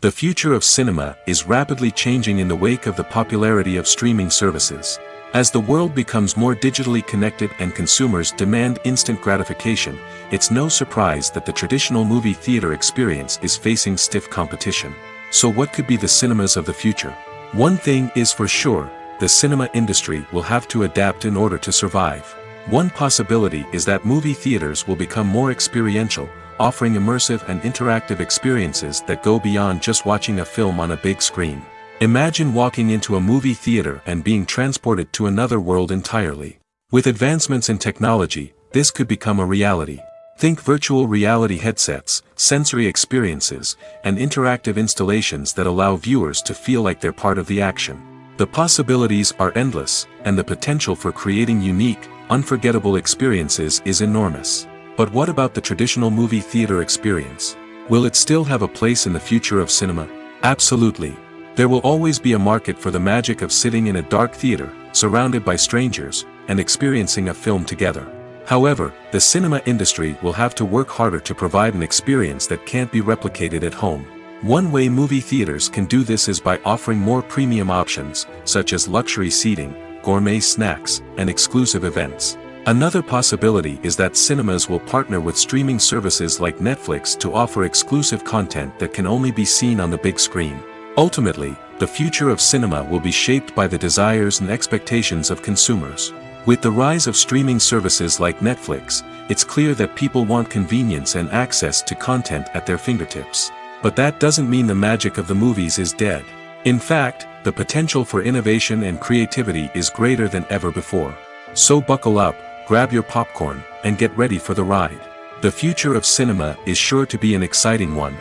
The future of cinema is rapidly changing in the wake of the popularity of streaming services. As the world becomes more digitally connected and consumers demand instant gratification, it's no surprise that the traditional movie theater experience is facing stiff competition. So what could be the cinemas of the future? One thing is for sure, the cinema industry will have to adapt in order to survive. One possibility is that movie theaters will become more experiential, offering immersive and interactive experiences that go beyond just watching a film on a big screen. Imagine walking into a movie theater and being transported to another world entirely. With advancements in technology, this could become a reality. Think virtual reality headsets, sensory experiences, and interactive installations that allow viewers to feel like they're part of the action. The possibilities are endless, and the potential for creating unique, unforgettable experiences is enormous. But what about the traditional movie theater experience? Will it still have a place in the future of cinema? Absolutely. There will always be a market for the magic of sitting in a dark theater, surrounded by strangers, and experiencing a film together. However, the cinema industry will have to work harder to provide an experience that can't be replicated at home. One way movie theaters can do this is by offering more premium options, such as luxury seating, gourmet snacks, and exclusive events. Another possibility is that cinemas will partner with streaming services like Netflix to offer exclusive content that can only be seen on the big screen. Ultimately, the future of cinema will be shaped by the desires and expectations of consumers. With the rise of streaming services like Netflix, it's clear that people want convenience and access to content at their fingertips. But that doesn't mean the magic of the movies is dead. In fact, the potential for innovation and creativity is greater than ever before. So buckle up, grab your popcorn, and get ready for the ride. The future of cinema is sure to be an exciting one.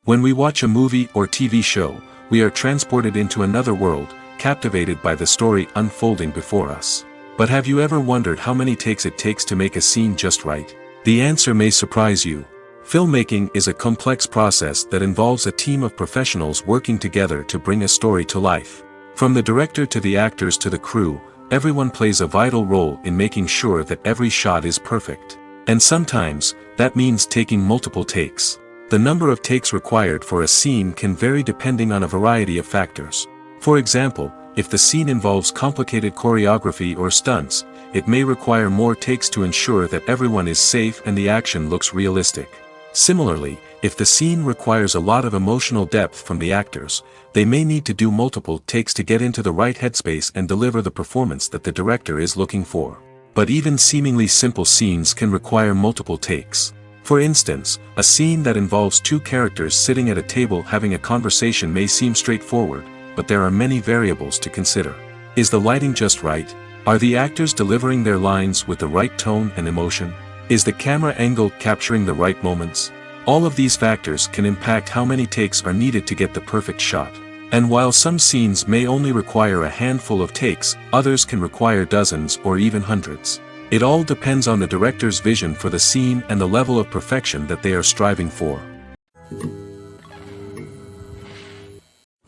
When we watch a movie or TV show, we are transported into another world, captivated by the story unfolding before us. But have you ever wondered how many takes it takes to make a scene just right? The answer may surprise you. Filmmaking is a complex process that involves a team of professionals working together to bring a story to life. From the director to the actors to the crew, everyone plays a vital role in making sure that every shot is perfect. And sometimes, that means taking multiple takes. The number of takes required for a scene can vary depending on a variety of factors. For example, if the scene involves complicated choreography or stunts, it may require more takes to ensure that everyone is safe and the action looks realistic. Similarly, if the scene requires a lot of emotional depth from the actors, they may need to do multiple takes to get into the right headspace and deliver the performance that the director is looking for. But even seemingly simple scenes can require multiple takes. For instance, a scene that involves two characters sitting at a table having a conversation may seem straightforward, but there are many variables to consider. Is the lighting just right? Are the actors delivering their lines with the right tone and emotion? Is the camera angle capturing the right moments? All of these factors can impact how many takes are needed to get the perfect shot. And while some scenes may only require a handful of takes, others can require dozens or even hundreds. It all depends on the director's vision for the scene and the level of perfection that they are striving for.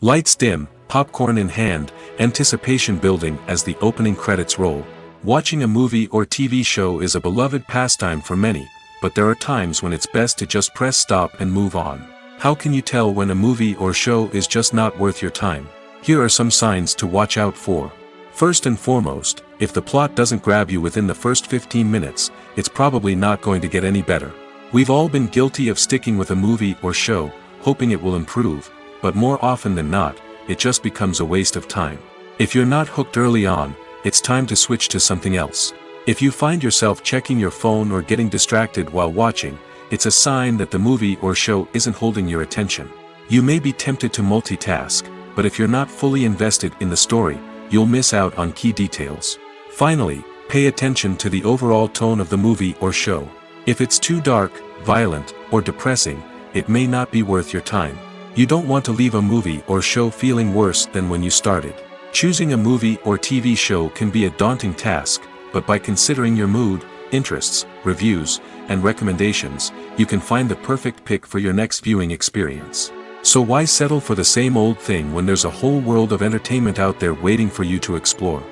Lights dim, popcorn in hand, anticipation building as the opening credits roll. Watching a movie or TV show is a beloved pastime for many, but there are times when it's best to just press stop and move on. How can you tell when a movie or show is just not worth your time? Here are some signs to watch out for. First and foremost, if the plot doesn't grab you within the first 15 minutes, it's probably not going to get any better. We've all been guilty of sticking with a movie or show, hoping it will improve, but more often than not, it just becomes a waste of time. If you're not hooked early on, it's time to switch to something else. If you find yourself checking your phone or getting distracted while watching, it's a sign that the movie or show isn't holding your attention. You may be tempted to multitask, but if you're not fully invested in the story, you'll miss out on key details. Finally, pay attention to the overall tone of the movie or show. If it's too dark, violent, or depressing, it may not be worth your time. You don't want to leave a movie or show feeling worse than when you started. Choosing a movie or TV show can be a daunting task, but by considering your mood, interests, reviews, and recommendations, you can find the perfect pick for your next viewing experience. So why settle for the same old thing when there's a whole world of entertainment out there waiting for you to explore?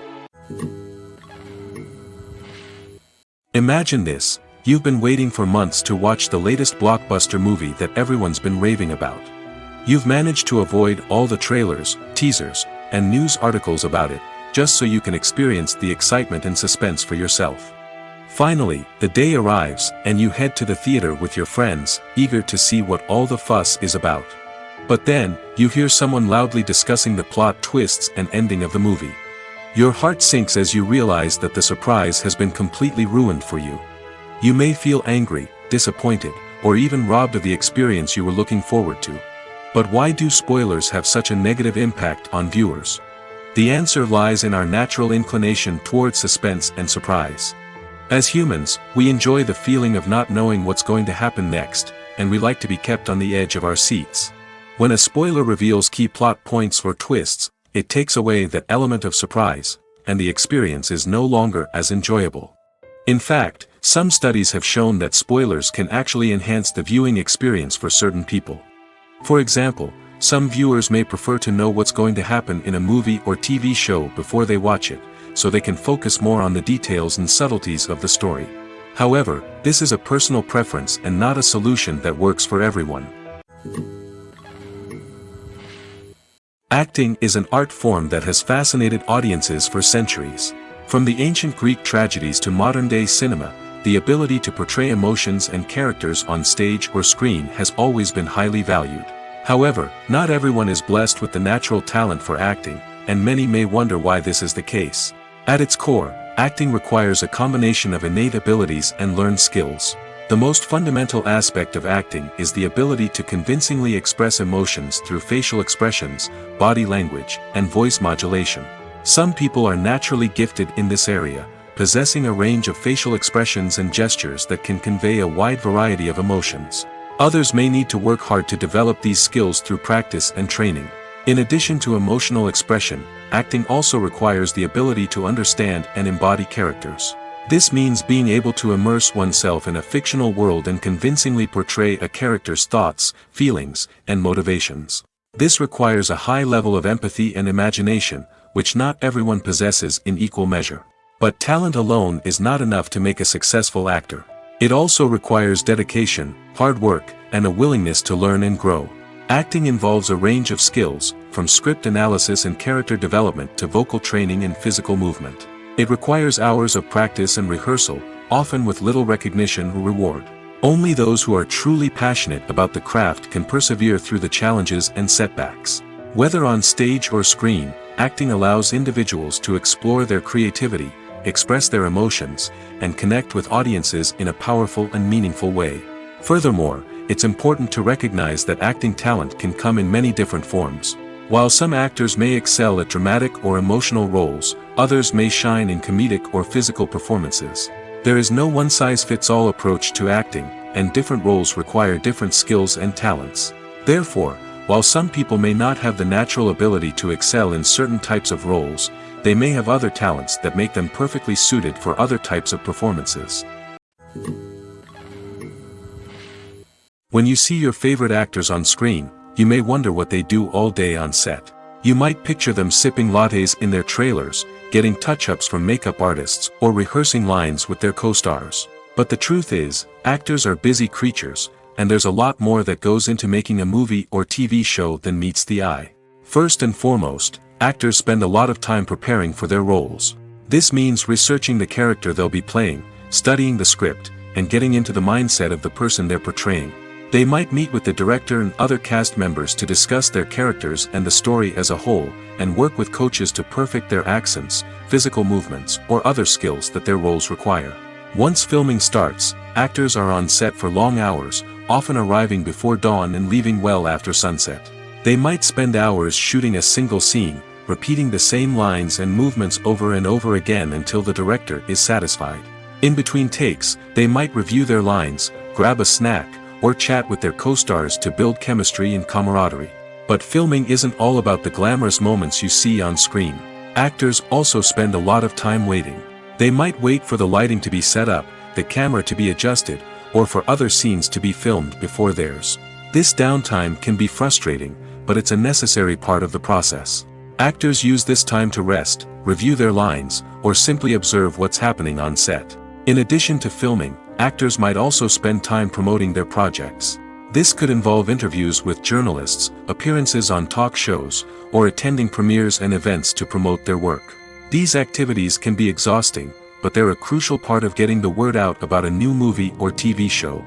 Imagine this: you've been waiting for months to watch the latest blockbuster movie that everyone's been raving about. You've managed to avoid all the trailers, teasers, and news articles about it, just so you can experience the excitement and suspense for yourself. Finally, the day arrives, and you head to the theater with your friends, eager to see what all the fuss is about. But then, you hear someone loudly discussing the plot twists and ending of the movie. Your heart sinks as you realize that the surprise has been completely ruined for you. You may feel angry, disappointed, or even robbed of the experience you were looking forward to. But why do spoilers have such a negative impact on viewers? The answer lies in our natural inclination toward suspense and surprise. As humans, we enjoy the feeling of not knowing what's going to happen next, and we like to be kept on the edge of our seats. When a spoiler reveals key plot points or twists, it takes away that element of surprise, and the experience is no longer as enjoyable. In fact, some studies have shown that spoilers can actually enhance the viewing experience for certain people. For example, some viewers may prefer to know what's going to happen in a movie or TV show before they watch it, so they can focus more on the details and subtleties of the story. However, this is a personal preference and not a solution that works for everyone. Acting is an art form that has fascinated audiences for centuries. From the ancient Greek tragedies to modern-day cinema, the ability to portray emotions and characters on stage or screen has always been highly valued. However, not everyone is blessed with the natural talent for acting, and many may wonder why this is the case. At its core, acting requires a combination of innate abilities and learned skills. The most fundamental aspect of acting is the ability to convincingly express emotions through facial expressions, body language, and voice modulation. Some people are naturally gifted in this area, possessing a range of facial expressions and gestures that can convey a wide variety of emotions. Others may need to work hard to develop these skills through practice and training. In addition to emotional expression, acting also requires the ability to understand and embody characters. This means being able to immerse oneself in a fictional world and convincingly portray a character's thoughts, feelings, and motivations. This requires a high level of empathy and imagination, which not everyone possesses in equal measure. But talent alone is not enough to make a successful actor. It also requires dedication, hard work, and a willingness to learn and grow. Acting involves a range of skills, from script analysis and character development to vocal training and physical movement. It requires hours of practice and rehearsal, often with little recognition or reward. Only those who are truly passionate about the craft can persevere through the challenges and setbacks. Whether on stage or screen, acting allows individuals to explore their creativity, express their emotions, and connect with audiences in a powerful and meaningful way. Furthermore, it's important to recognize that acting talent can come in many different forms. While some actors may excel at dramatic or emotional roles, others may shine in comedic or physical performances. There is no one-size-fits-all approach to acting, and different roles require different skills and talents. Therefore, while some people may not have the natural ability to excel in certain types of roles, they may have other talents that make them perfectly suited for other types of performances. When you see your favorite actors on screen, you may wonder what they do all day on set. You might picture them sipping lattes in their trailers, getting touch-ups from makeup artists, or rehearsing lines with their co-stars. But the truth is, actors are busy creatures, and there's a lot more that goes into making a movie or TV show than meets the eye. First and foremost, actors spend a lot of time preparing for their roles. This means researching the character they'll be playing, studying the script, and getting into the mindset of the person they're portraying. They might meet with the director and other cast members to discuss their characters and the story as a whole, and work with coaches to perfect their accents, physical movements, or other skills that their roles require. Once filming starts, actors are on set for long hours, often arriving before dawn and leaving well after sunset. They might spend hours shooting a single scene, repeating the same lines and movements over and over again until the director is satisfied. In between takes, they might review their lines, grab a snack, or chat with their co-stars to build chemistry and camaraderie. But filming isn't all about the glamorous moments you see on screen. Actors also spend a lot of time waiting. They might wait for the lighting to be set up, the camera to be adjusted, or for other scenes to be filmed before theirs. This downtime can be frustrating, but it's a necessary part of the process. Actors use this time to rest, review their lines, or simply observe what's happening on set. In addition to filming, actors might also spend time promoting their projects. This could involve interviews with journalists, appearances on talk shows, or attending premieres and events to promote their work. These activities can be exhausting, but they're a crucial part of getting the word out about a new movie or TV show.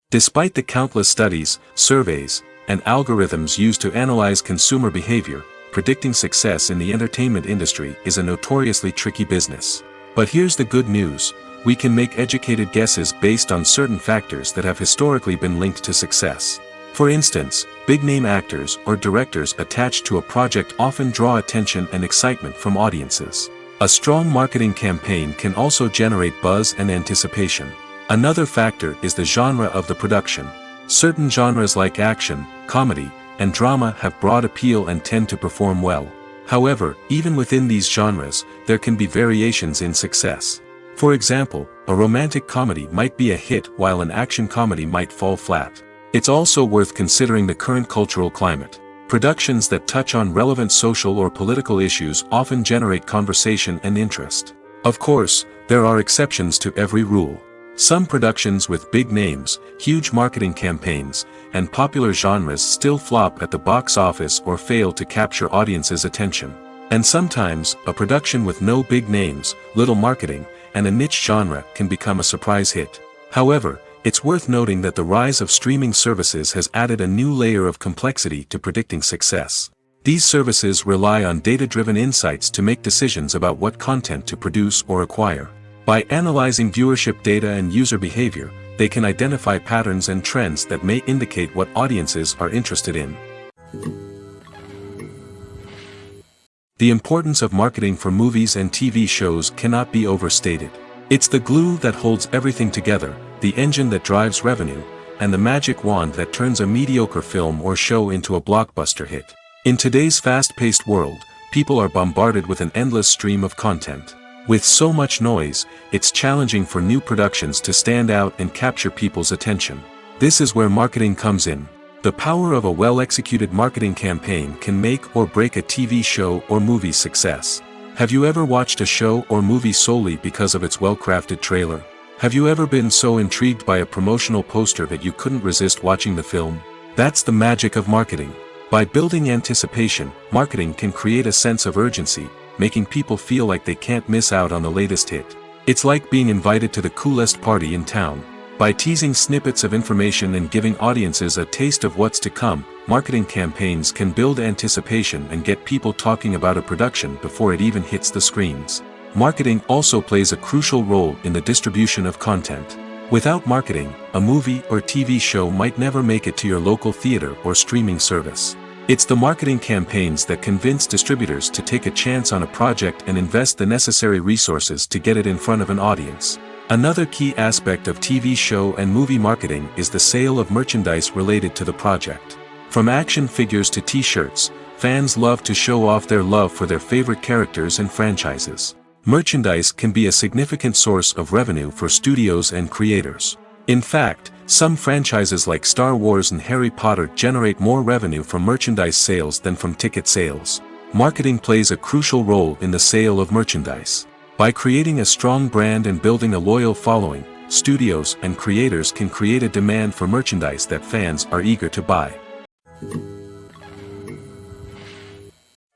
Despite the countless studies, surveys, and algorithms used to analyze consumer behavior, predicting success in the entertainment industry is a notoriously tricky business. But here's the good news: we can make educated guesses based on certain factors that have historically been linked to success. For instance, big-name actors or directors attached to a project often draw attention and excitement from audiences. A strong marketing campaign can also generate buzz and anticipation. Another factor is the genre of the production. Certain genres like action, comedy, and drama have broad appeal and tend to perform well. However, even within these genres, there can be variations in success. For example, a romantic comedy might be a hit while an action comedy might fall flat. It's also worth considering the current cultural climate. Productions that touch on relevant social or political issues often generate conversation and interest. Of course, there are exceptions to every rule. Some productions with big names, huge marketing campaigns, and popular genres still flop at the box office or fail to capture audiences' attention. And sometimes, a production with no big names, little marketing, and a niche genre can become a surprise hit. However, it's worth noting that the rise of streaming services has added a new layer of complexity to predicting success. These services rely on data-driven insights to make decisions about what content to produce or acquire. By analyzing viewership data and user behavior, they can identify patterns and trends that may indicate what audiences are interested in. The importance of marketing for movies and TV shows cannot be overstated. It's the glue that holds everything together, the engine that drives revenue, and the magic wand that turns a mediocre film or show into a blockbuster hit. In today's fast-paced world, people are bombarded with an endless stream of content. With so much noise, it's challenging for new productions to stand out and capture people's attention. This is where marketing comes in. The power of a well-executed marketing campaign can make or break a TV show or movie's success. Have you ever watched a show or movie solely because of its well-crafted trailer? Have you ever been so intrigued by a promotional poster that you couldn't resist watching the film? That's the magic of marketing. By building anticipation, marketing can create a sense of urgency, making people feel like they can't miss out on the latest hit. It's like being invited to the coolest party in town. By teasing snippets of information and giving audiences a taste of what's to come, marketing campaigns can build anticipation and get people talking about a production before it even hits the screens. Marketing also plays a crucial role in the distribution of content. Without marketing, a movie or TV show might never make it to your local theater or streaming service. It's the marketing campaigns that convince distributors to take a chance on a project and invest the necessary resources to get it in front of an audience. Another key aspect of TV show and movie marketing is the sale of merchandise related to the project. From action figures to t-shirts, fans love to show off their love for their favorite characters and franchises. Merchandise can be a significant source of revenue for studios and creators. In fact, some franchises like Star Wars and Harry Potter generate more revenue from merchandise sales than from ticket sales. Marketing plays a crucial role in the sale of merchandise. By creating a strong brand and building a loyal following, studios and creators can create a demand for merchandise that fans are eager to buy.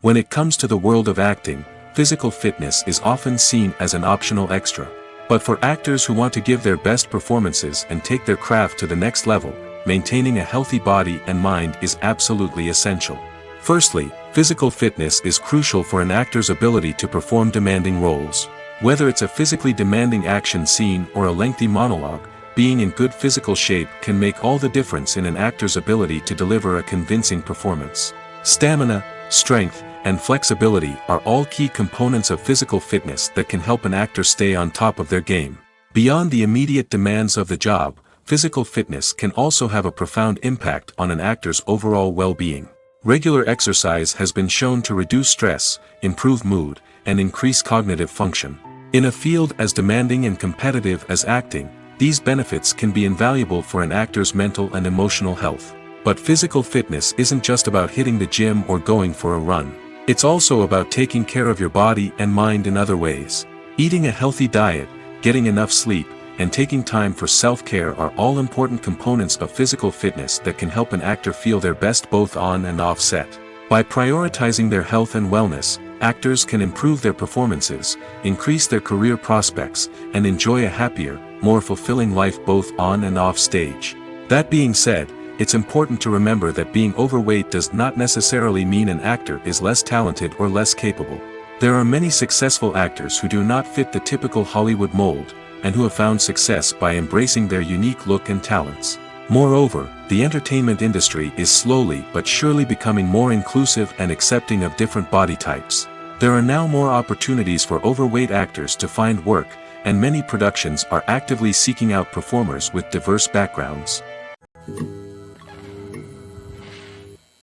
When it comes to the world of acting, physical fitness is often seen as an optional extra. But for actors who want to give their best performances and take their craft to the next level, maintaining a healthy body and mind is absolutely essential. Firstly, physical fitness is crucial for an actor's ability to perform demanding roles. Whether it's a physically demanding action scene or a lengthy monologue, being in good physical shape can make all the difference in an actor's ability to deliver a convincing performance. Stamina, strength, and flexibility are all key components of physical fitness that can help an actor stay on top of their game. Beyond the immediate demands of the job, physical fitness can also have a profound impact on an actor's overall well-being. Regular exercise has been shown to reduce stress, improve mood, and increase cognitive function. In a field as demanding and competitive as acting, these benefits can be invaluable for an actor's mental and emotional health. But physical fitness isn't just about hitting the gym or going for a run. It's also about taking care of your body and mind in other ways. Eating a healthy diet, getting enough sleep, and taking time for self-care are all important components of physical fitness that can help an actor feel their best both on and off set. By prioritizing their health and wellness, actors can improve their performances, increase their career prospects, and enjoy a happier, more fulfilling life both on and off stage. That being said, it's important to remember that being overweight does not necessarily mean an actor is less talented or less capable. There are many successful actors who do not fit the typical Hollywood mold, and who have found success by embracing their unique look and talents. Moreover, the entertainment industry is slowly but surely becoming more inclusive and accepting of different body types. There are now more opportunities for overweight actors to find work, and many productions are actively seeking out performers with diverse backgrounds.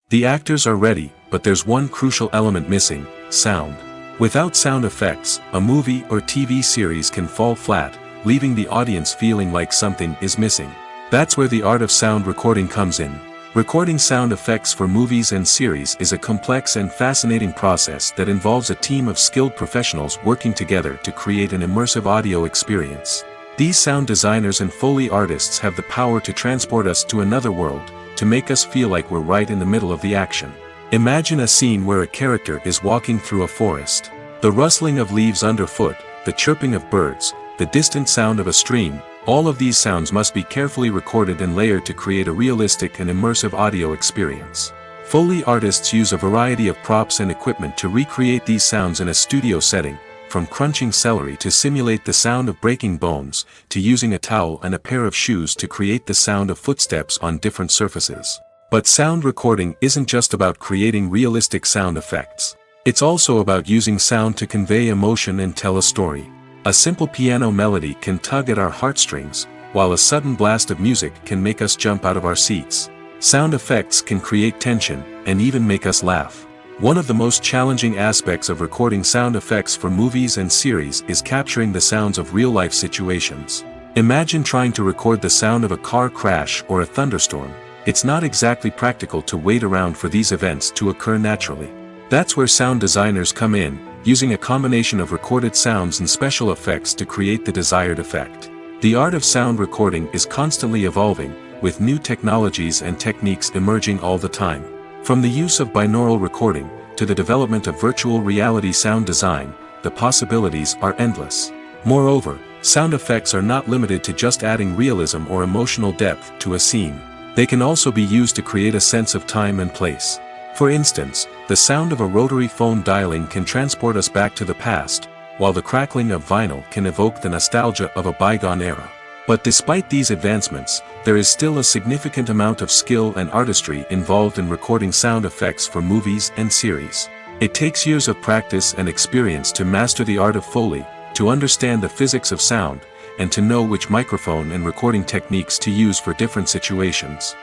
The actors are ready, but there's one crucial element missing: sound. Without sound effects, a movie or TV series can fall flat, leaving the audience feeling like something is missing. That's where the art of sound recording comes in. Recording sound effects for movies and series is a complex and fascinating process that involves a team of skilled professionals working together to create an immersive audio experience. These sound designers and Foley artists have the power to transport us to another world, to make us feel like we're right in the middle of the action. Imagine a scene where a character is walking through a forest. The rustling of leaves underfoot, the chirping of birds, the distant sound of a stream, all of these sounds must be carefully recorded and layered to create a realistic and immersive audio experience. Foley artists use a variety of props and equipment to recreate these sounds in a studio setting, from crunching celery to simulate the sound of breaking bones, to using a towel and a pair of shoes to create the sound of footsteps on different surfaces. But sound recording isn't just about creating realistic sound effects. It's also about using sound to convey emotion and tell a story. A simple piano melody can tug at our heartstrings, while a sudden blast of music can make us jump out of our seats. Sound effects can create tension, and even make us laugh. One of the most challenging aspects of recording sound effects for movies and series is capturing the sounds of real-life situations. Imagine trying to record the sound of a car crash or a thunderstorm. It's not exactly practical to wait around for these events to occur naturally. That's where sound designers come in, using a combination of recorded sounds and special effects to create the desired effect. The art of sound recording is constantly evolving, with new technologies and techniques emerging all the time. From the use of binaural recording, to the development of virtual reality sound design, the possibilities are endless. Moreover, sound effects are not limited to just adding realism or emotional depth to a scene. They can also be used to create a sense of time and place. For instance, the sound of a rotary phone dialing can transport us back to the past, while the crackling of vinyl can evoke the nostalgia of a bygone era. But despite these advancements, there is still a significant amount of skill and artistry involved in recording sound effects for movies and series. It takes years of practice and experience to master the art of Foley, to understand the physics of sound, and to know which microphone and recording techniques to use for different situations.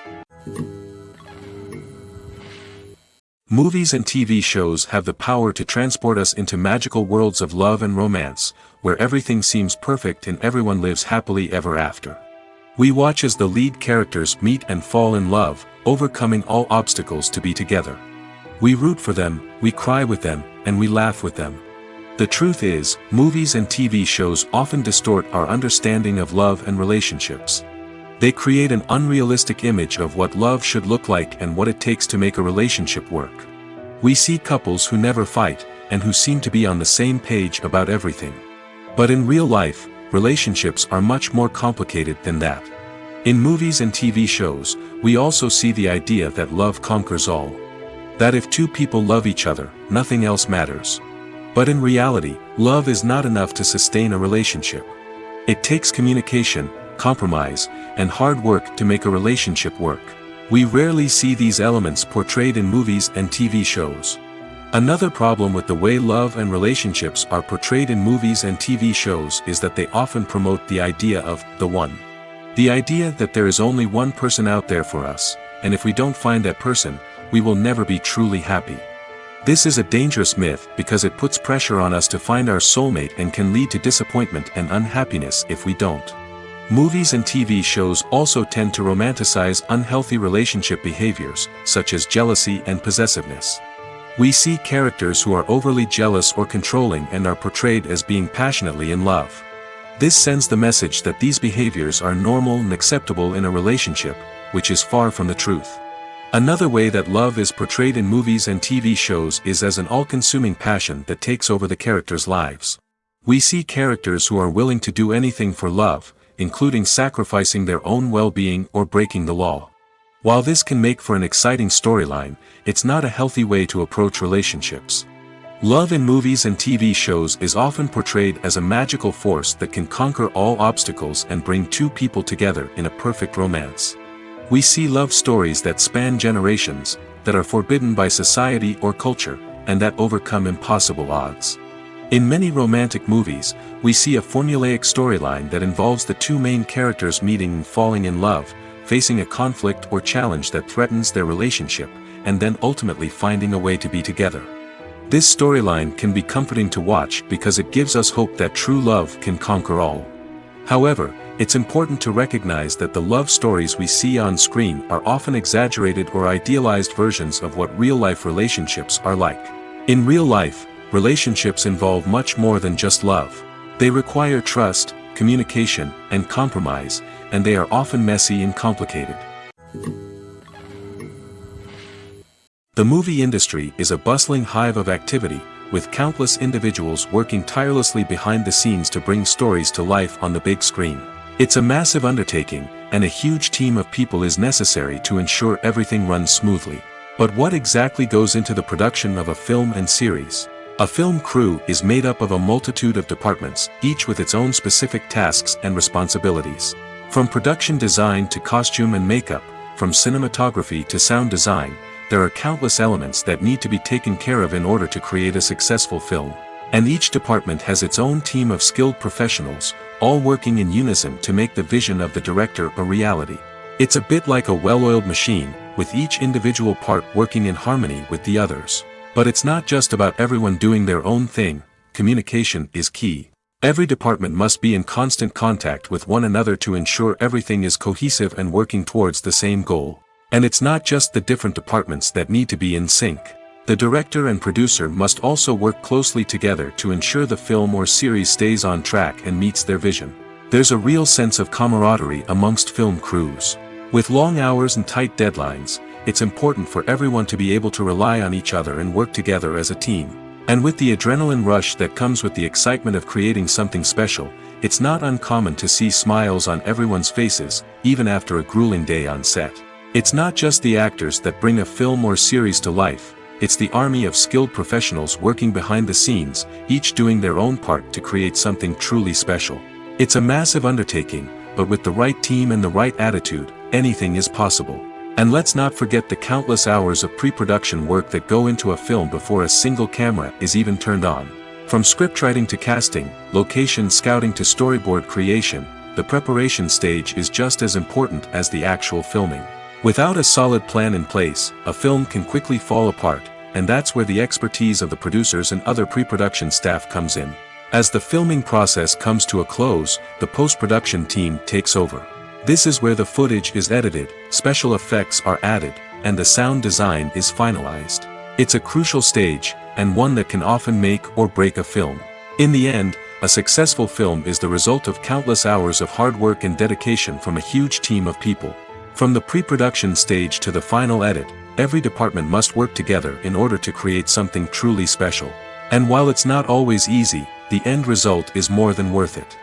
Movies and TV shows have the power to transport us into magical worlds of love and romance, where everything seems perfect and everyone lives happily ever after. We watch as the lead characters meet and fall in love, overcoming all obstacles to be together. We root for them, we cry with them, and we laugh with them. The truth is, movies and TV shows often distort our understanding of love and relationships. They create an unrealistic image of what love should look like and what it takes to make a relationship work. We see couples who never fight, and who seem to be on the same page about everything. But in real life, relationships are much more complicated than that. In movies and TV shows, we also see the idea that love conquers all. That if two people love each other, nothing else matters. But in reality, love is not enough to sustain a relationship. It takes communication, compromise, and hard work to make a relationship work. We rarely see these elements portrayed in movies and TV shows. Another problem with the way love and relationships are portrayed in movies and TV shows is that they often promote the idea of the one. The idea that there is only one person out there for us, and if we don't find that person, we will never be truly happy. This is a dangerous myth because it puts pressure on us to find our soulmate and can lead to disappointment and unhappiness if we don't. Movies and TV shows also tend to romanticize unhealthy relationship behaviors, such as jealousy and possessiveness. We see characters who are overly jealous or controlling and are portrayed as being passionately in love. This sends the message that these behaviors are normal and acceptable in a relationship, which is far from the truth. Another way that love is portrayed in movies and TV shows is as an all-consuming passion that takes over the characters' lives. We see characters who are willing to do anything for love, including sacrificing their own well-being or breaking the law. While this can make for an exciting storyline, it's not a healthy way to approach relationships. Love in movies and TV shows is often portrayed as a magical force that can conquer all obstacles and bring two people together in a perfect romance. We see love stories that span generations, that are forbidden by society or culture, and that overcome impossible odds. In many romantic movies, we see a formulaic storyline that involves the two main characters meeting and falling in love, facing a conflict or challenge that threatens their relationship, and then ultimately finding a way to be together. This storyline can be comforting to watch because it gives us hope that true love can conquer all. However, it's important to recognize that the love stories we see on screen are often exaggerated or idealized versions of what real-life relationships are like. In real life, relationships involve much more than just love. They require trust, communication, and compromise, and they are often messy and complicated. The movie industry is a bustling hive of activity, with countless individuals working tirelessly behind the scenes to bring stories to life on the big screen. It's a massive undertaking, and a huge team of people is necessary to ensure everything runs smoothly. But what exactly goes into the production of a film and series? A film crew is made up of a multitude of departments, each with its own specific tasks and responsibilities. From production design to costume and makeup, from cinematography to sound design, there are countless elements that need to be taken care of in order to create a successful film. And each department has its own team of skilled professionals, all working in unison to make the vision of the director a reality. It's a bit like a well-oiled machine, with each individual part working in harmony with the others. But it's not just about everyone doing their own thing. Communication is key. Every department must be in constant contact with one another to ensure everything is cohesive and working towards the same goal. And it's not just the different departments that need to be in sync. The director and producer must also work closely together to ensure the film or series stays on track and meets their vision. There's a real sense of camaraderie amongst film crews. With long hours and tight deadlines, it's important for everyone to be able to rely on each other and work together as a team. And with the adrenaline rush that comes with the excitement of creating something special, it's not uncommon to see smiles on everyone's faces, even after a grueling day on set. It's not just the actors that bring a film or series to life. It's the army of skilled professionals working behind the scenes, each doing their own part to create something truly special. It's a massive undertaking, but with the right team and the right attitude, anything is possible. And let's not forget the countless hours of pre-production work that go into a film before a single camera is even turned on. From scriptwriting to casting, location scouting to storyboard creation, the preparation stage is just as important as the actual filming. Without a solid plan in place, a film can quickly fall apart, and that's where the expertise of the producers and other pre-production staff comes in. As the filming process comes to a close, the post-production team takes over. This is where the footage is edited, special effects are added, and the sound design is finalized. It's a crucial stage, and one that can often make or break a film. In the end, a successful film is the result of countless hours of hard work and dedication from a huge team of people. From the pre-production stage to the final edit, every department must work together in order to create something truly special. And while it's not always easy, the end result is more than worth it.